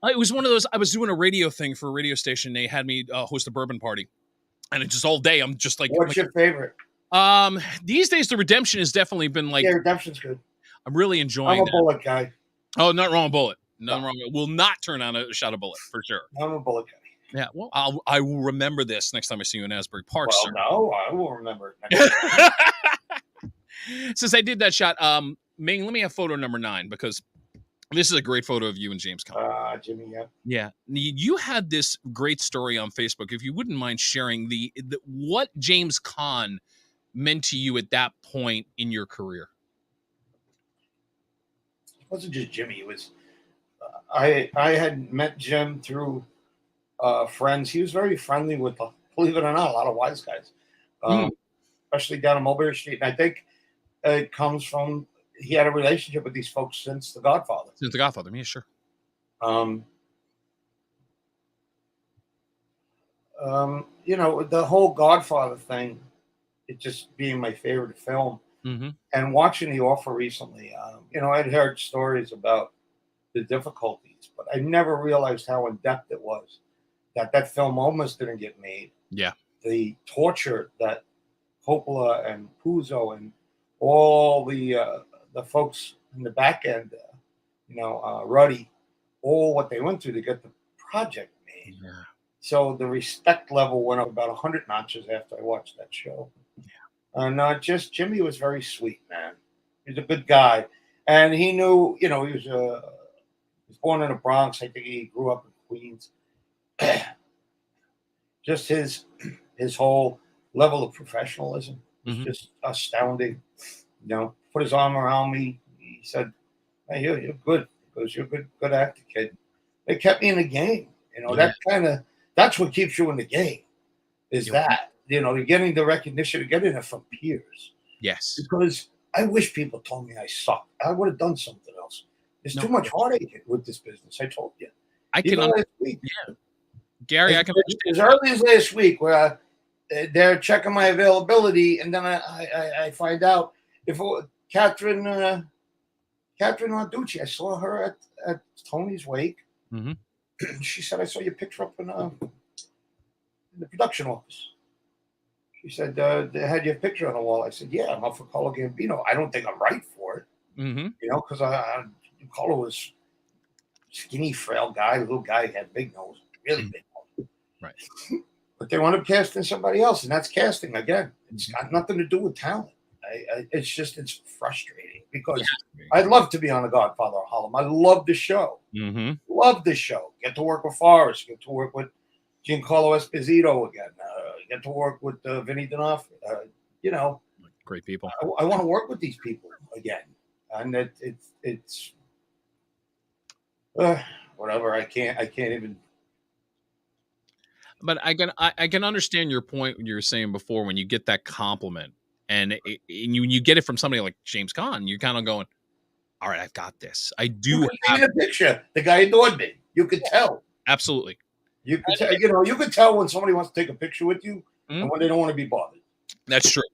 It was one of those, I was doing a radio thing for a radio station. They had me host a bourbon party. And it's just all day. I'm just like. What's your favorite? These days, the Redemption has definitely been like. Yeah, Redemption's good. I'm really enjoying I'm a Bullet guy. Oh, not wrong, Bullet. Nothing wrong. Will not turn on a shot of Bullet for sure. I'm a Bullet guy. Yeah, well, I will remember this next time I see you in Asbury Park. Well, sir. no, I will remember. Since I did that shot, Ming, let me have photo number 9 because this is a great photo of you and James Caan. Jimmy, yeah. Yeah, you had this great story on Facebook. If you wouldn't mind sharing the what James Caan meant to you at that point in your career. It wasn't just Jimmy. It was I had met Jim through friends. He was very friendly with, believe it or not, a lot of wise guys, especially down on Mulberry Street. And I think it comes from he had a relationship with these folks since The Godfather. Since The Godfather, yeah, sure. The whole Godfather thing, it just being my favorite film. And watching The Offer recently, I'd heard stories about the difficulties, but I never realized how in depth it was. That film almost didn't get made. Yeah. The torture that Coppola and Puzo and all the folks in the back end, Ruddy, all what they went through to get the project made. Yeah. So the respect level went up about 100 notches after I watched that show. Yeah. And Jimmy was very sweet, man. He's a good guy. And he knew, he was born in the Bronx. I think he grew up in Queens. Just his whole level of professionalism was just astounding. Put his arm around me. He said, "Hey, you're good." He goes, "You're a good actor, kid." They kept me in the game. That's what keeps you in the game. You're getting the recognition, you're getting it from peers. Yes. Because I wish people told me I sucked. I would have done something else. There's too much heartache with this business. I told you. Gary, I can as early as last week where they're checking my availability, and then I find out if Catherine Narducci, I saw her at Tony's wake. She said, "I saw your picture up in the production office." She said, "They had your picture on the wall." I said, "Yeah, I'm up for Carlo Gambino. I don't think I'm right for it, because Carlo was skinny, frail guy, little guy, had big nose, really big nose." Right. But they wound up casting somebody else, and that's casting again. It's got nothing to do with talent. It's frustrating because I'd love to be on The Godfather of Harlem. I love the show. Love the show. Get to work with Forrest. Get to work with Giancarlo Esposito again. Get to work with Vinny D'Onofrio. Great people. I want to work with these people again, and it's whatever. I can't even. But I can understand your point when you were saying before, when you get that compliment and you get it from somebody like James Caan, you're kind of going, all right, I've got this. I do have a picture. The guy adored me. You could tell. Absolutely. You could tell, you could tell when somebody wants to take a picture with you and when they don't want to be bothered. That's true.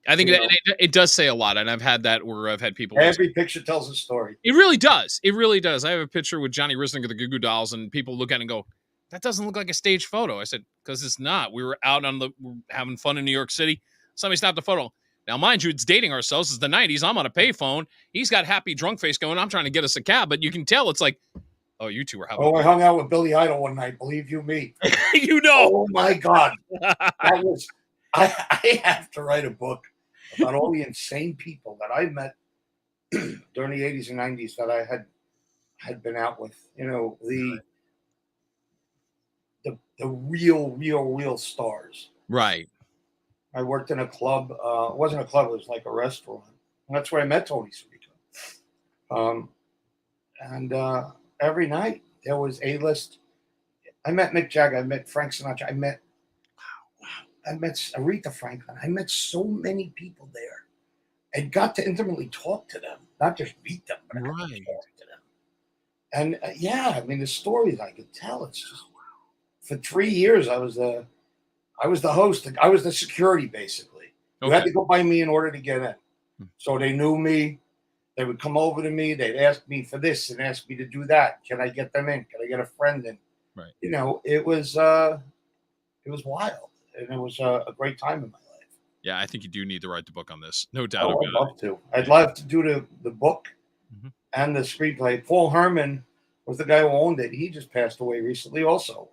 I think it does say a lot, and I've had that where I've had people. Every picture tells a story. It really does. It really does. I have a picture with Johnny Risnick of the Goo Goo Dolls, and people look at it and go, "That doesn't look like a staged photo." I said, "Because it's not. We were out we're having fun in New York City. Somebody snapped a photo. Now, mind you, it's dating ourselves. It's the 90s. I'm on a payphone. He's got happy drunk face going. I'm trying to get us a cab, but you can tell it's like, oh, you two were having. Oh, I hung out with Billy Idol one night. Believe you me. Oh my God. That was. I have to write a book about all the insane people that I met during the 80s and 90s that I had been out with. The real stars. Right. I worked in a club. It wasn't a club. It was like a restaurant. And that's where I met Tony Sirico. And every night there was A-list. I met Mick Jagger. I met Frank Sinatra. I met Aretha Franklin. I met so many people there and got to intimately talk to them, not just meet them, but I got to talk to them. And the stories I could tell. It's just for 3 years I was the host. I was the security basically. You had to go by me in order to get in. So they knew me. They would come over to me. They'd ask me for this and ask me to do that. Can I get them in? Can I get a friend in? Right. It was wild. And it was a great time in my life. Yeah, I think you do need to write the book on this. No doubt about it. I'd love to. I'd love to do the book and the screenplay. Paul Herman was the guy who owned it. He just passed away recently also.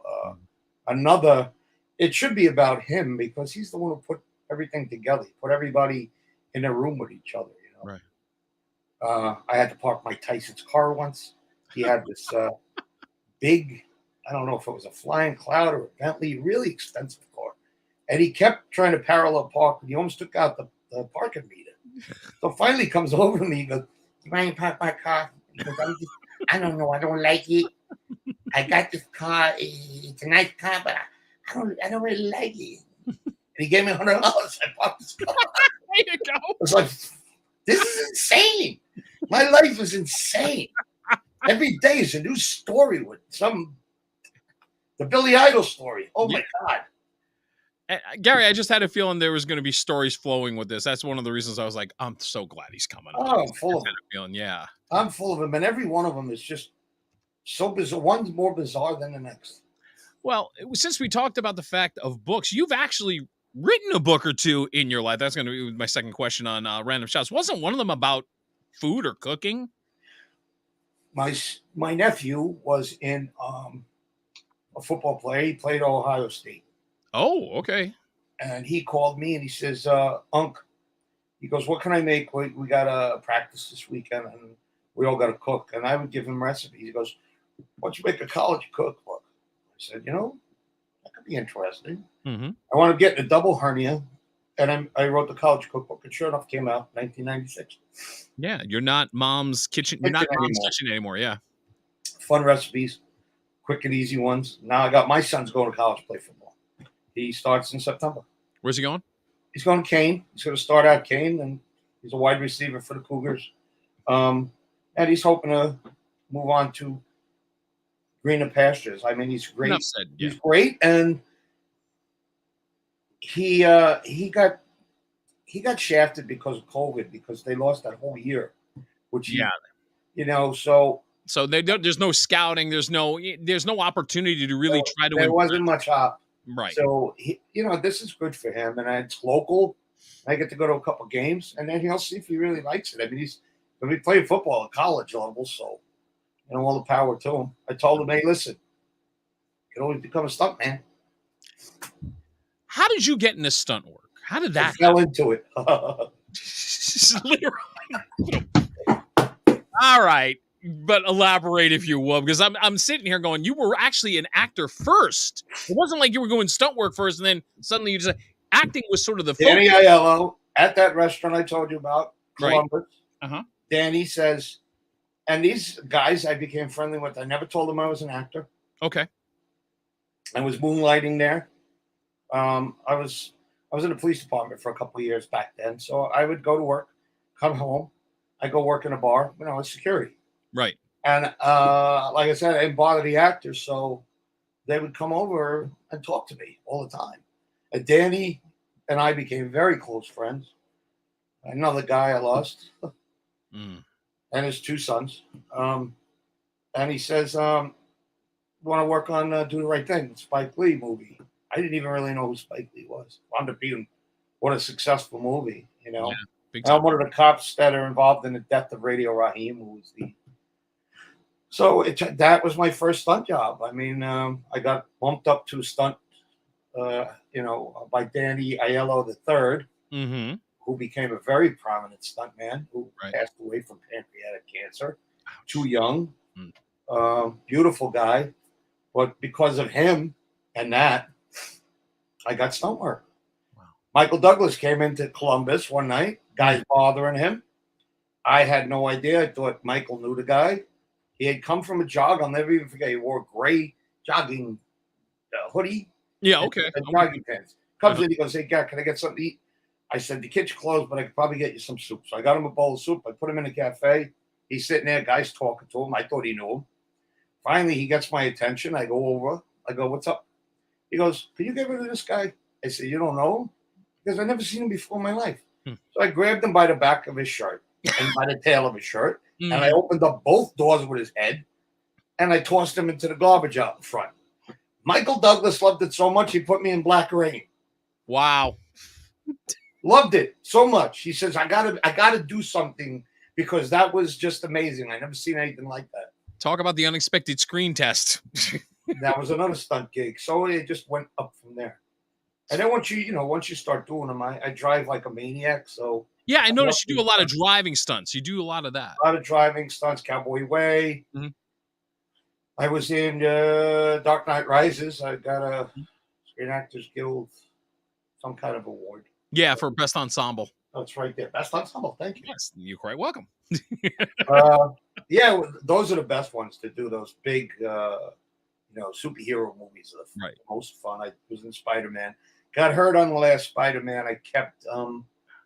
It should be about him because he's the one who put everything together. He put everybody in a room with each other. Right. I had to park Mike Tyson's car once. He had this big, I don't know if it was a Flying Cloud or a Bentley, really expensive car. And he kept trying to parallel park. He almost took out the parking meter. So finally comes over to me. He goes, "Do you mind park my car?" He goes, "I don't know. I don't like it. I got this car. It's a nice car, but I don't really like it." And he gave me $100. I parked this car. There you go. I was like, this is insane. My life is insane. Every day is a new story with the Billy Idol story. Oh my God. Gary, I just had a feeling there was going to be stories flowing with this. That's one of the reasons I was like, I'm so glad he's coming on. Oh, I'm full of them. Feeling, yeah. I'm full of them, and every one of them is just so bizarre. One's more bizarre than the next. Well, since we talked about the fact of books, you've actually written a book or two in your life. That's going to be my second question on Random Shots. Wasn't one of them about food or cooking? My nephew was in a football player. He played Ohio State. Oh, okay. And he called me and he says, Unc, he goes, what can I make? We got to practice this weekend and we all got to cook. And I would give him recipes. He goes, why don't you make a college cookbook? I said, that could be interesting. Mm-hmm. I want to get a double hernia. And I wrote the college cookbook. And sure enough, came out in 1996. Yeah, you're not Mom's Kitchen. You're not Mom's Kitchen anymore. Yeah. Fun recipes, quick and easy ones. Now I got my son's going to college to play football. He starts in September. Where's he going? He's going to Kane. He's going to start out Kane, and he's a wide receiver for the Cougars. And he's hoping to move on to greener pastures. I mean, he's great. Enough said, yeah. He's great, and he got shafted because of COVID because they lost that whole year. Which so there's no scouting. There's no opportunity to really try to. There wasn't much up. Right. So this is good for him, and it's local. I get to go to a couple games, and then he'll see if he really likes it. I mean, he's going to be playing football at college level, so all the power to him. I told him, hey, listen, you can always become a stuntman. How did you get into stunt work? How did that? I fell into it. Literally. All right, but elaborate if you will, because I'm sitting here going, you were actually an actor first. It wasn't like you were going stunt work first, and then suddenly you just acting was sort of the Danny Aiello at that restaurant I told you about, Columbus. Right. Uh-huh. Danny says, and these guys I became friendly with. I never told them I was an actor. Okay. I was moonlighting there. I was in the police department for a couple of years back then, so I would go to work, come home. I go work in a bar, as security. Right. And like I said, I didn't bother the actors, so they would come over and talk to me all the time. And Danny and I became very close friends. Another guy I lost, and his two sons. And he says, want to work on Do the Right Thing, Spike Lee movie. I didn't even really know who Spike Lee was. Wound up being what a successful movie, Yeah. I'm one of the cops that are involved in the death of Radio Raheem, who was that was my first stunt job. I mean, I got bumped up to stunt, by Danny Aiello III, who became a very prominent stuntman who passed away from pancreatic cancer. Ouch. Too young, beautiful guy, but because of him and that, I got stunt work. Wow. Michael Douglas came into Columbus one night. Guys bothering him. I had no idea. I thought Michael knew the guy. He had come from a jog. I'll never even forget. He wore a gray jogging hoodie. Yeah, okay. And jogging pants. Comes in, he goes, hey, Gary, can I get something to eat? I said, the kitchen closed, but I could probably get you some soup. So I got him a bowl of soup. I put him in a cafe. He's sitting there. Guys talking to him. I thought he knew him. Finally, he gets my attention. I go over. I go, what's up? He goes, can you get rid of this guy? I said, you don't know him? Because I've never seen him before in my life. So I grabbed him by the back of his shirt and by the tail of his shirt, and I opened up both doors with his head, and I tossed him into the garbage out in front. Michael Douglas loved it so much, he put me in Black Rain. Wow. Loved it so much. He says, I gotta do something because that was just amazing. I never seen anything like that. Talk about the unexpected screen test. That was another stunt gig. So it just went up from there. And then once you start doing them, I drive like a maniac. So yeah, I noticed you do a lot of driving stunts. You do a lot of that. A lot of driving stunts, Cowboy Way. Mm-hmm. I was in Dark Knight Rises. I got a Screen Actors Guild, some kind of award. Yeah, for Best Ensemble. That's right there. Best Ensemble. Thank you. Yes, you're quite welcome. Yeah, those are the best ones to do. Those big, superhero movies are the most fun. I was in Spider-Man. Got hurt on the last Spider-Man. I kept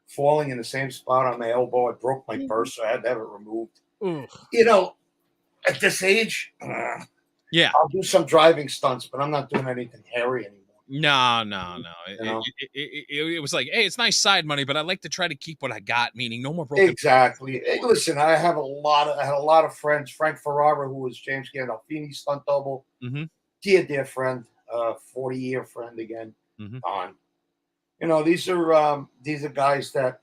falling in the same spot on my elbow. I broke my bursa. I had to have it removed. At this age, I'll do some driving stunts, but I'm not doing anything hairy anymore. No. You know? It was like, hey, it's nice side money, but I like to try to keep what I got. Meaning, no more broken. Exactly. Hey, listen, I had a lot of friends. Frank Ferrara, who was James Gandolfini's stunt double, dear friend, 40-year friend again. On, you know, these are guys that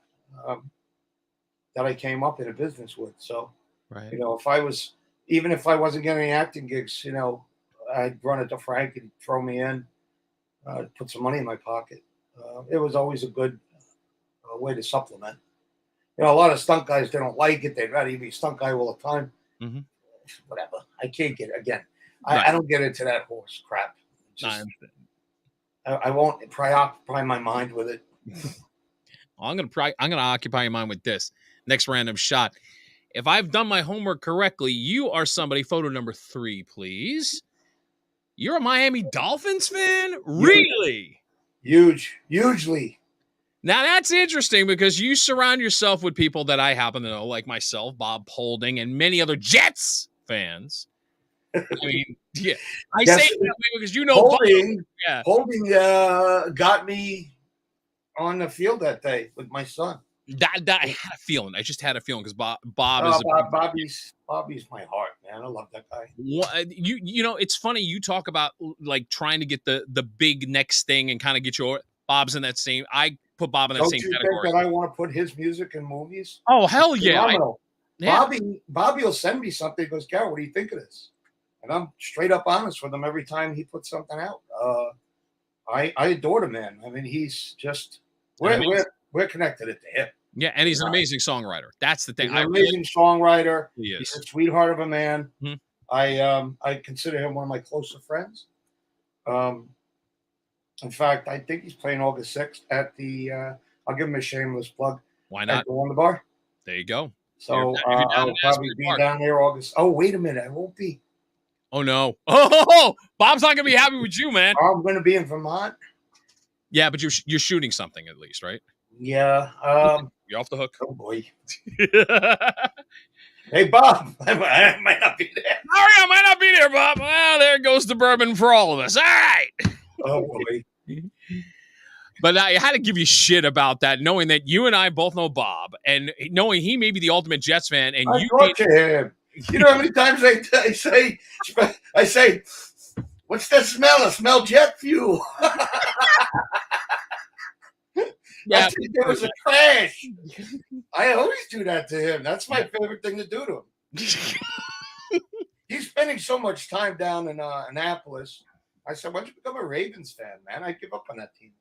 I came up in a business with. So, you know, even if I wasn't getting any acting gigs, you know, I'd run it to Frank and throw me in, put some money in my pocket. It was always a good way to supplement. You know, a lot of stunt guys, they don't like it. They'd rather be a stunt guy all the time. Whatever. I can't get it. Again, I don't get into that horse crap. Just, I won't preoccupy my mind with it. I'm gonna occupy your mind with this next random shot. If I've done my homework correctly, you are somebody. Photo number 3, please. You're a Miami Dolphins fan? Really? Hugely. Now that's interesting because you surround yourself with people that I happen to know, like myself, Bob Holding, and many other Jets fans. I mean, yeah, I say it that way because you know Holding got me on the field that day with my son. That I had a feeling. I just had a feeling because Bob is Bobby's my heart, man. I love that guy. You know, it's funny you talk about like trying to get the big next thing and kind of get your Bob's in that same. I put Bob in that same category. Don't you think that I want to put his music in movies? Oh hell yeah! Bobby will send me something. He goes, Garry, what do you think of this? And I'm straight up honest with him every time he puts something out. I adore the man. I mean, he's just we're connected at the hip. Yeah, and he's an amazing songwriter. That's the thing. He's an amazing songwriter. He is. He's a sweetheart of a man. I consider him one of my closer friends. In fact, I think he's playing August 6th at the. I'll give him a shameless plug. Why not? At the Wonder Bar. There you go. So I'll probably be down there August. Oh, wait a minute. I won't be. Oh, no. Oh, Bob's not going to be happy with you, man. I'm going to be in Vermont. Yeah, but you're shooting something at least, right? Yeah. You're off the hook. Oh, boy. Hey, Bob. I might not be there. Sorry, I might not be there, Bob. Well, there goes the bourbon for all of us. All right. Oh, boy. But I had to give you shit about that, knowing that you and I both know Bob, and knowing he may be the ultimate Jets fan, and I talk to him. You know how many times I say, what's that smell? I smell jet fuel. Yeah, I think there was a crash. I always do that to him. That's my favorite thing to do to him. He's spending so much time down in Annapolis. I said, why don't you become a Ravens fan, man? I give up on that team.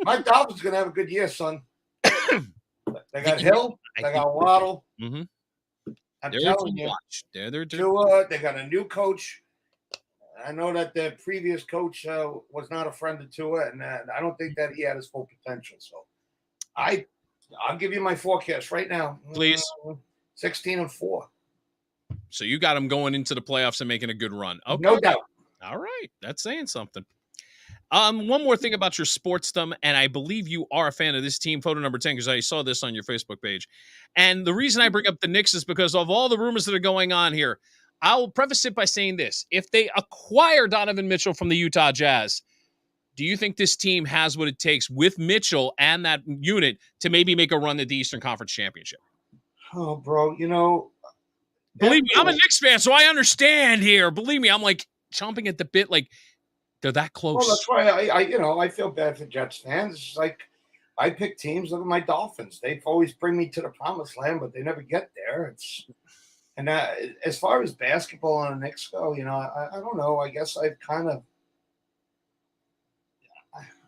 My Dolphins going to have a good year, son. They got Hill. They got Waddle. I'm telling you. They got a new coach. I know that the previous coach was not a friend of Tua, and I don't think that he had his full potential. So I'll give you my forecast right now. Please. 16-4. So you got him going into the playoffs and making a good run. Okay. No doubt. All right. That's saying something. One more thing about your sportsdom, and I believe you are a fan of this team, photo number 10, because I saw this on your Facebook page. And the reason I bring up the Knicks is because of all the rumors that are going on here. I'll preface it by saying this. If they acquire Donovan Mitchell from the Utah Jazz, do you think this team has what it takes with Mitchell and that unit to maybe make a run at the Eastern Conference Championship? Oh, bro, you know. Believe me, I'm a Knicks fan, so I understand here. Believe me, I'm like chomping at the bit, like they're that close. Well, that's why I feel bad for Jets fans. It's like I pick teams. Look at my Dolphins. They always bring me to the promised land, but they never get there. And as far as basketball and the Knicks go, you know, I don't know. I guess I've kind of,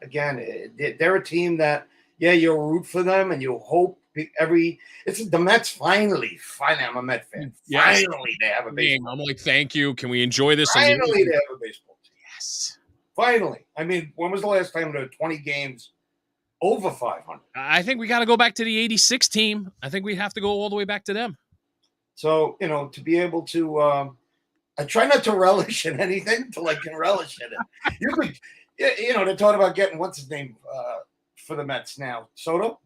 again, they're a team that, yeah, you'll root for them and you'll hope it's the Mets finally, I'm a Met fan. Yes. Finally, they have a baseball. I'm like, thank you. Can we enjoy this? Finally, they have a baseball team. Yes. Finally. I mean, when was the last time there were 20 games over 500? I think we got to go back to the 86 team. I think we have to go all the way back to them. So, you know, to be able to, I try not to relish in anything until I can relish in it. You could, you know, they're talking about getting, what's his name, for the Mets now? Soto?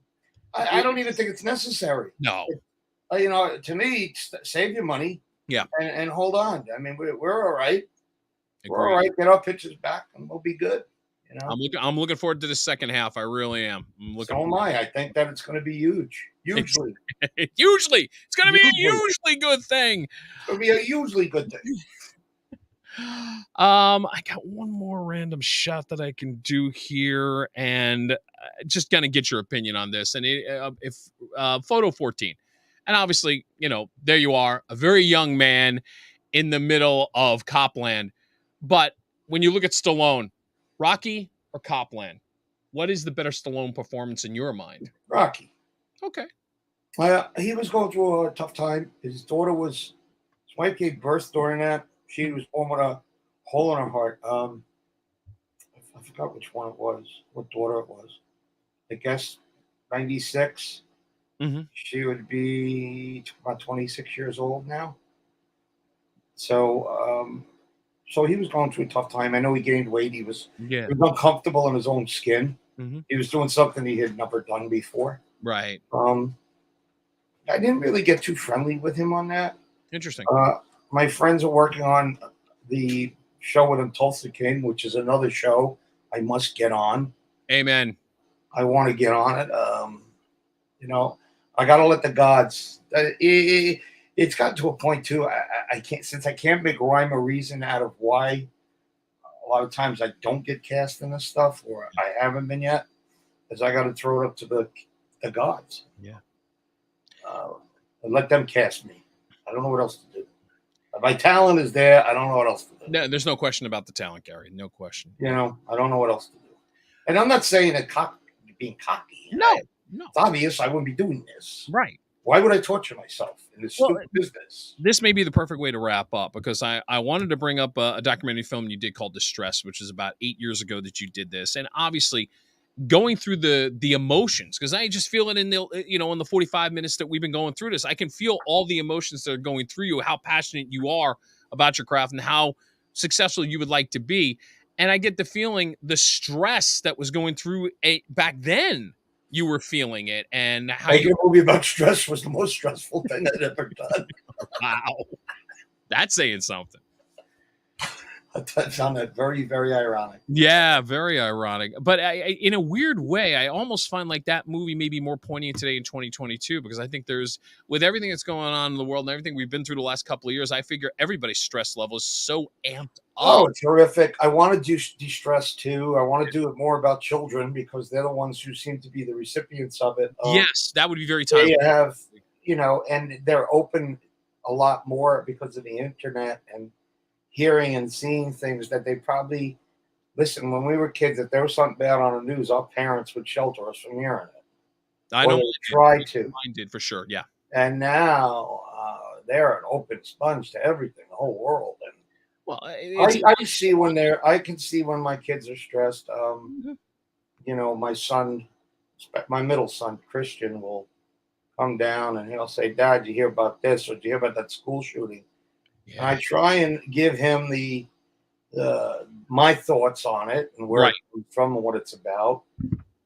I don't even think it's necessary. No. You know, to me, save your money. Yeah. And hold on. I mean, we're all right. we're all Agreed. right. Get our pitches back, and we'll be good. You know. I'm looking forward to the second half. I really am. I'm looking So am forward. I. I think that it's going to be huge. Hugely. Usually, it's going to be a Hugely. hugely good thing. It's going to be a hugely good thing. I got one more random shot that I can do here, and just gonna get your opinion on this. And if photo 14, and obviously, there you are, a very young man in the middle of Copland. But when you look at Stallone, Rocky or Copland, what is the better Stallone performance in your mind? Rocky. Okay. He was going through a tough time. His wife gave birth during that. She was born with a hole in her heart. I forgot which one it was, what daughter it was. I guess 96. Mm-hmm. She would be about 26 years old now. So, so he was going through a tough time. I know he gained weight. He was uncomfortable in his own skin. Mm-hmm. He was doing something he had never done before. Right. I didn't really get too friendly with him on that. Interesting. My friends are working on the show with him, Tulsa King, which is another show I must get on. Amen. I want to get on it. I got to let the gods. It's gotten to a point too. I can't, since I can't make rhyme or reason out of why. A lot of times I don't get cast in this stuff, or I haven't been yet, is I got to throw it up to the gods. Yeah. And let them cast me. I don't know what else to do. My talent is there. I don't know what else to do. No, there's no question about the talent, Garry. No question. I don't know what else to do. And I'm not saying that being cocky. No. It's obvious I wouldn't be doing this. Right. Why would I torture myself in this stupid business? This may be the perfect way to wrap up, because I wanted to bring up a documentary film you did called Distress, which is about 8 years ago that you did this. And obviously going through the emotions, because I just feel it in the 45 minutes that we've been going through this. I can feel all the emotions that are going through you, how passionate you are about your craft and how successful you would like to be. And I get the feeling the stress that was going through back then, you were feeling it, and how making a movie about stress was the most stressful thing I'd ever done. Wow. That's saying something. That sounded very, very ironic. Yeah, very ironic. But in a weird way, I almost find like that movie may be more poignant today in 2022, because I think with everything that's going on in the world and everything we've been through the last couple of years, I figure everybody's stress level is so amped up. Oh, terrific. I want to do de-stress too. I want to do it more about children, because they're the ones who seem to be the recipients of it. Yes, that would be very timely. They have, and they're open a lot more because of the internet and hearing and seeing things that they probably listen. When we were kids, if there was something bad on the news, our parents would shelter us from hearing it. I know. Try to. Mine did for sure. Yeah. And now they're an open sponge to everything, the whole world. And well, I can see when my kids are stressed. My middle son Christian will come down and he'll say, "Dad, did you hear about this? Or did you hear about that school shooting?" Yeah. And I try and give him my thoughts on it and where it comes from and what it's about.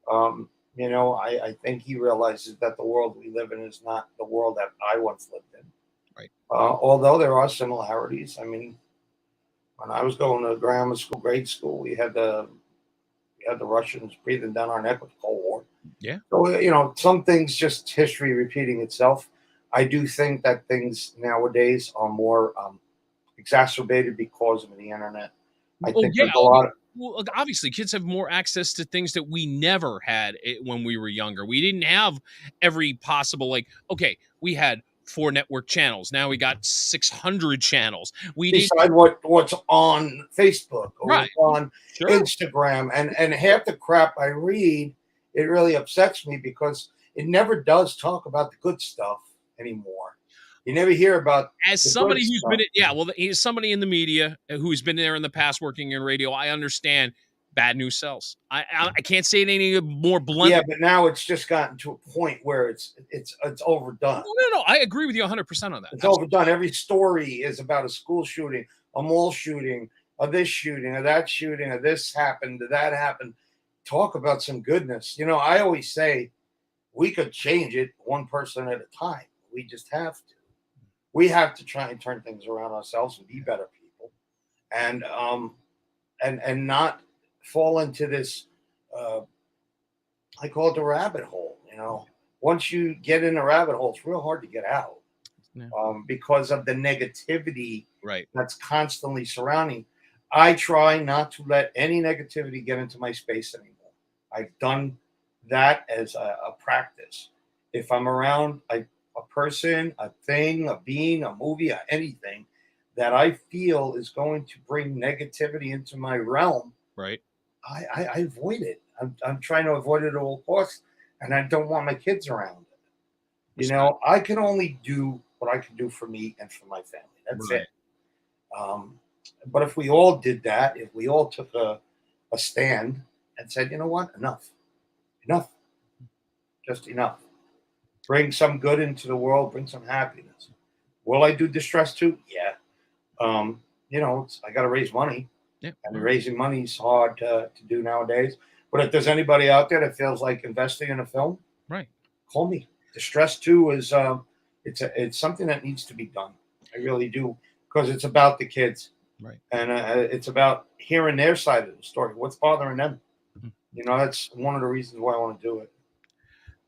I think he realizes that the world we live in is not the world that I once lived in. Right. Although there are similarities. I mean, when I was going to grammar school, grade school, we had the Russians breathing down our neck with the Cold War. Yeah. So, some things, just history repeating itself. I do think that things nowadays are more exacerbated because of the internet. I think there's a lot of. Well, obviously, kids have more access to things that we never had when we were younger. We didn't have every possible, we had 4 network channels. Now we got 600 channels. We decide what's on Facebook or right. on Instagram, and half the crap I read, it really upsets me because it never does talk about the good stuff anymore. You never hear about as somebody who's been he's somebody in the media who's been there in the past working in radio. I understand bad news sells. I can't say it any more blunt. Yeah, but now it's just gotten to a point where it's overdone. No, I agree with you 100% on that. It's absolutely overdone. Every story is about a school shooting, a mall shooting, or this shooting, or that shooting, or this happened, or that happened. Talk about some goodness. I always say we could change it one person at a time. We just have to. We have to try and turn things around ourselves and be better people and not fall into this. I call it the rabbit hole. Once you get in a rabbit hole, it's real hard to get out. Yeah. Because of the negativity Right. that's constantly surrounding. I try not to let any negativity get into my space anymore. I've done that as a practice. If I'm around a person, a thing, a being, a movie, anything that I feel is going to bring negativity into my realm, right, I avoid it. I'm trying to avoid it at all costs, and I don't want my kids around it. I can only do what I can do for me and for my family. That's right. it. But if we all did that, if we all took a stand and said, you know what, enough, just enough. Bring some good into the world, bring some happiness. Will I do distress too? Yeah. I got to raise money. Yeah. And raising money is hard to do nowadays. But if there's anybody out there that feels like investing in a film, right, call me. Distress 2 is it's something that needs to be done. I really do, because it's about the kids, right, and it's about hearing their side of the story. What's bothering them? Mm-hmm. That's one of the reasons why I want to do it.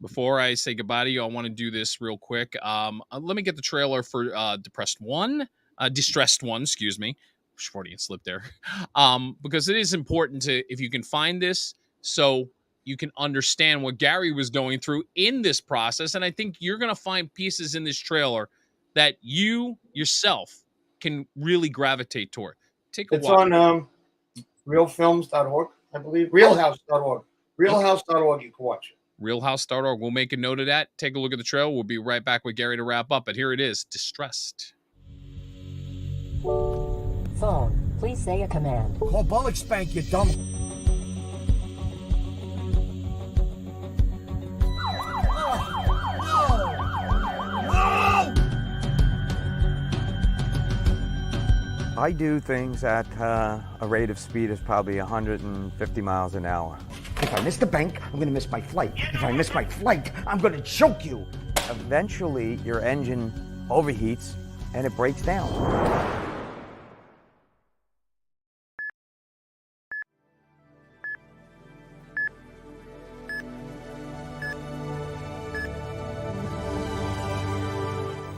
Before I say goodbye to you, I want to do this real quick. Let me get the trailer for Distressed 1, excuse me. Freudian slip there. Because it is important if you can find this, so you can understand what Garry was going through in this process. And I think you're going to find pieces in this trailer that you yourself can really gravitate toward. It's on realfilms.org, I believe. Realhouse.org. Realhouse.org, you can watch it. Realhouse.org. We'll make a note of that. Take a look at the trailer. We'll be right back with Garry to wrap up. But here it is, Distressed. Phone, please say a command. Call Bullock Spank, you dumb. I do things at a rate of speed of probably 150 miles an hour. If I miss the bank, I'm going to miss my flight. If I miss my flight, I'm going to choke you. Eventually, your engine overheats and it breaks down.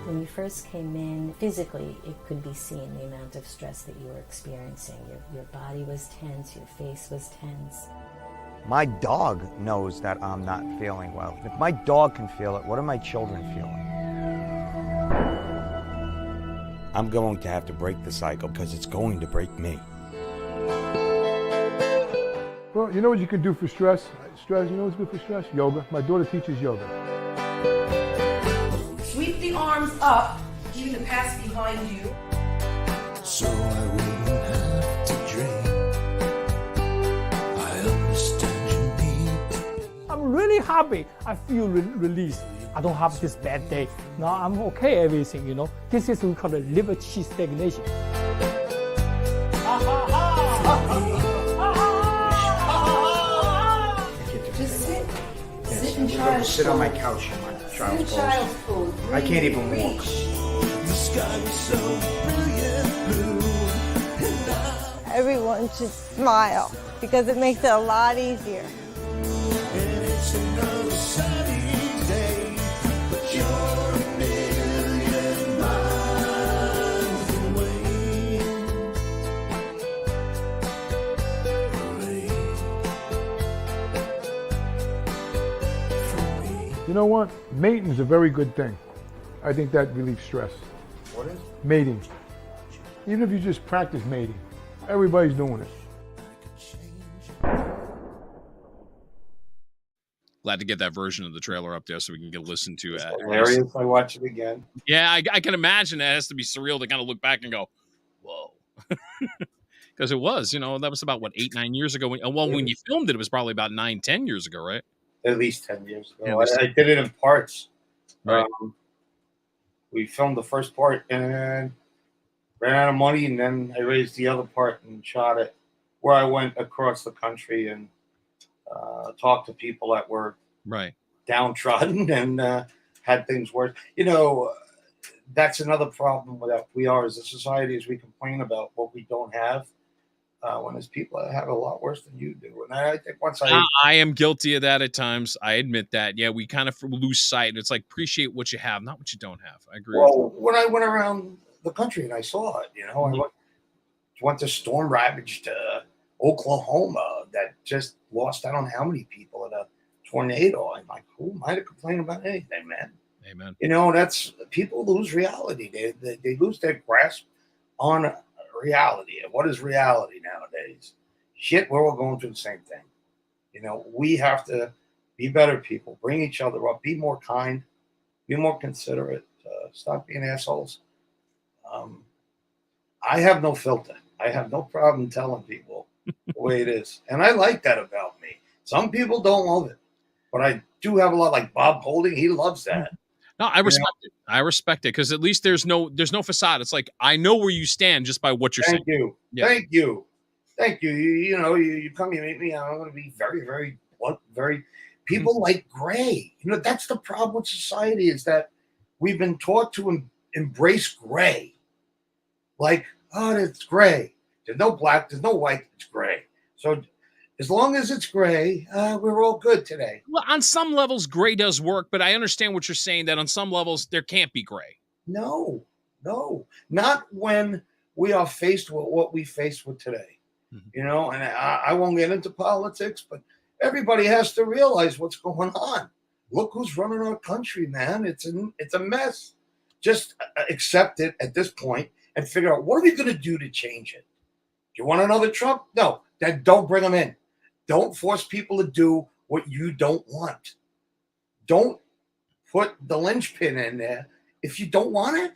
When you first came in, physically, it could be seen the amount of stress that you were experiencing. Your body was tense, your face was tense. My dog knows that I'm not feeling well. If my dog can feel it, what are my children feeling? I'm going to have to break the cycle because it's going to break me. Well, you know what you can do for stress? You know what's good for stress? Yoga. My daughter teaches yoga. Sweep the arms up, keeping the past behind you. So I wouldn't have to dream. I understand you need. I'm really happy. I feel released. I don't have this bad day. Now I'm okay, everything, This is we call it liver chi stagnation. Just sit. Sit in child's pose. Sit on my couch in my child's pose. I can't even walk. The sky was so brilliant blue. Everyone should smile because it makes it a lot easier. And it's another sunny day, but you're a million miles away. You know what? Mating is a very good thing. I think that relieves stress. What is? Mating. Even if you just practice mating, everybody's doing it. Glad to get that version of the trailer up there so we can get listen to it. Hilarious. I watch it again. Yeah, I can imagine it has to be surreal to kind of look back and go, whoa. Because it was, that was about, 8-9 years ago. When you filmed it, it was probably about 9-10 years ago, right? At least 10 years ago. Yeah, I did it in parts. Right. We filmed the first part and ran out of money, and then I raised the other part and shot it where I went across the country and talked to people that were right downtrodden and had things worse. that's another problem with that we are as a society, is we complain about what we don't have. When there's people that have it a lot worse than you do. And I think once I am guilty of that at times. I admit that. Yeah, we kind of lose sight. It's like, appreciate what you have, not what you don't have. I agree with you. Well, when I went around the country and I saw it, I went to storm ravaged Oklahoma that just lost I don't know how many people in a tornado. I'm like, who am I to complain about anything, man? Amen. That's people lose reality. They lose their grasp on reality. And what is reality nowadays? Shit, we're all going through the same thing. We have to be better people, bring each other up, be more kind, be more considerate, stop being assholes. I have no filter. I have no problem telling people the way it is. And I like that about me. Some people don't love it, but I do have a lot, like Bob Holding. He loves that. No, I respect it. I respect it because at least there's no facade. It's like, I know where you stand just by what you're saying. Thank you. Yeah. Thank you. You come, you meet me. I'm going to be very, very blunt. People like gray. That's the problem with society, is that we've been taught to embrace gray. Like, oh, it's gray. There's no black. There's no white. It's gray. So as long as it's gray, we're all good today. Well, on some levels, gray does work, but I understand what you're saying, that on some levels, there can't be gray. No, not when we are faced with what we face with today. And I won't get into politics, but everybody has to realize what's going on. Look who's running our country, man. It's a mess. Just accept it at this point and figure out, what are we going to do to change it? Do you want another Trump? No, then don't bring him in. Don't force people to do what you don't want. Don't put the linchpin in there if you don't want it.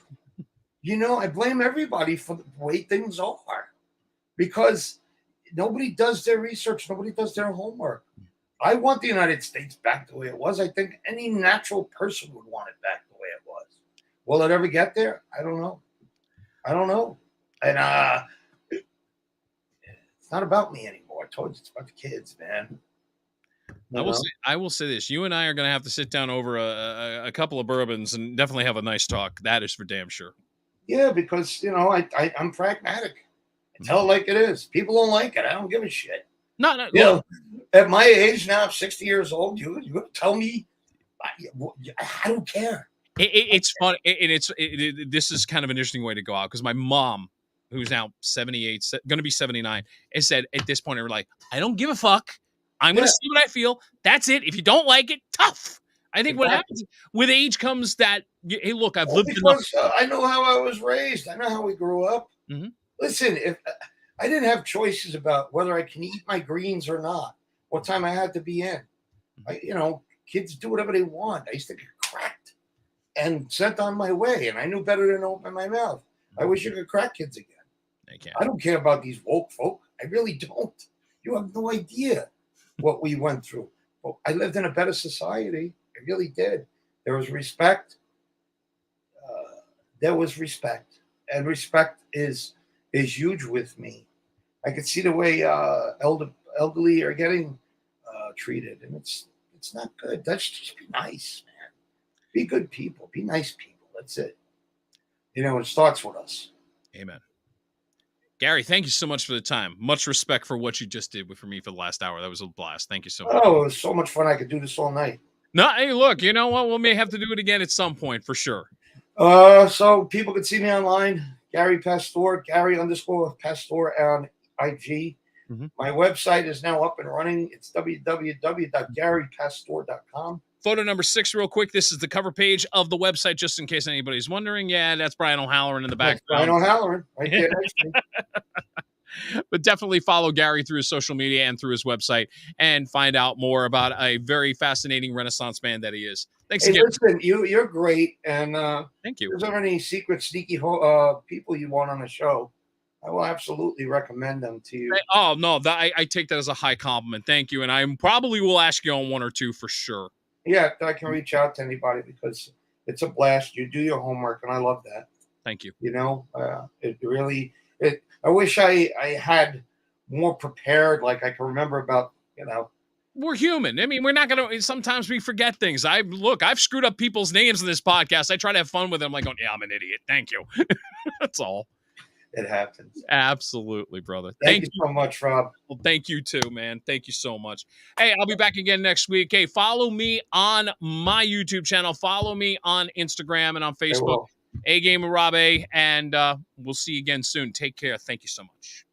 I blame everybody for the way things are, because nobody does their research. Nobody does their homework. I want the United States back the way it was. I think any natural person would want it back the way it was. Will it ever get there? I don't know. And it's not about me anymore. I told you, it's about the kids, man. I will say this. You and I are going to have to sit down over a couple of bourbons and definitely have a nice talk. That is for damn sure. Yeah, because, I'm pragmatic. I tell it like it is. People don't like it. I don't give a shit. No. At my age now, I'm 60 years old. You tell me, I don't care. It's fun. This is kind of an interesting way to go out, because my mom, who's now 78, going to be 79, has said at this point, we're like, I don't give a fuck. I'm going to see what I feel. That's it. If you don't like it, tough. I think what happens with age comes that, hey, look, I've lived enough. I know how I was raised. I know how we grew up. Mm-hmm. Listen, if I didn't have choices about whether I can eat my greens or not, what time I had to be in. Kids do whatever they want. I used to get cracked and sent on my way, and I knew better than to open my mouth. I wish you could crack kids again. I don't care about these woke folk. I really don't. You have no idea what we went through. Well, I lived in a better society. I really did. There was respect. And respect is huge with me. I could see the way elderly are getting treated, and it's not good. Let's just be nice, man. Be good people. Be nice people. That's it. It starts with us. Amen. Gary, thank you so much for the time. Much respect for what you just did for me for the last hour. That was a blast. Thank you so much. Oh, it was so much fun. I could do this all night. No, hey, look, you know what? We may have to do it again at some point for sure. So people can see me online, Garry Pastore, Garry_Pastore on IG. Mm-hmm. My website is now up and running. It's www.garrypastore.com. Photo number 6, real quick. This is the cover page of the website, just in case anybody's wondering. Yeah, that's Brian O'Halloran in the background. Brian O'Halloran, right there next to me. But definitely follow Gary through his social media and through his website and find out more about a very fascinating Renaissance man that he is. Thanks again. Listen, you're great. And thank you. If there's any secret, sneaky people you want on the show, I will absolutely recommend them to you. Oh, no, I take that as a high compliment. Thank you. And I probably will ask you on one or two for sure. Yeah, I can reach out to anybody because it's a blast. You do your homework, and I love that. Thank you. It really. I wish I had more prepared. Like I can remember about we're human. I mean, we're not going to, sometimes we forget things. I've screwed up people's names in this podcast. I try to have fun with them. I'm like, yeah, I'm an idiot. Thank you. That's all. It happens. Absolutely, brother. Thank you so much, Rob. Well, thank you too, man. Thank you so much. Hey, I'll be back again next week. Hey, follow me on my YouTube channel. Follow me on Instagram and on Facebook. A Game with Rob A. And we'll see you again soon. Take care. Thank you so much.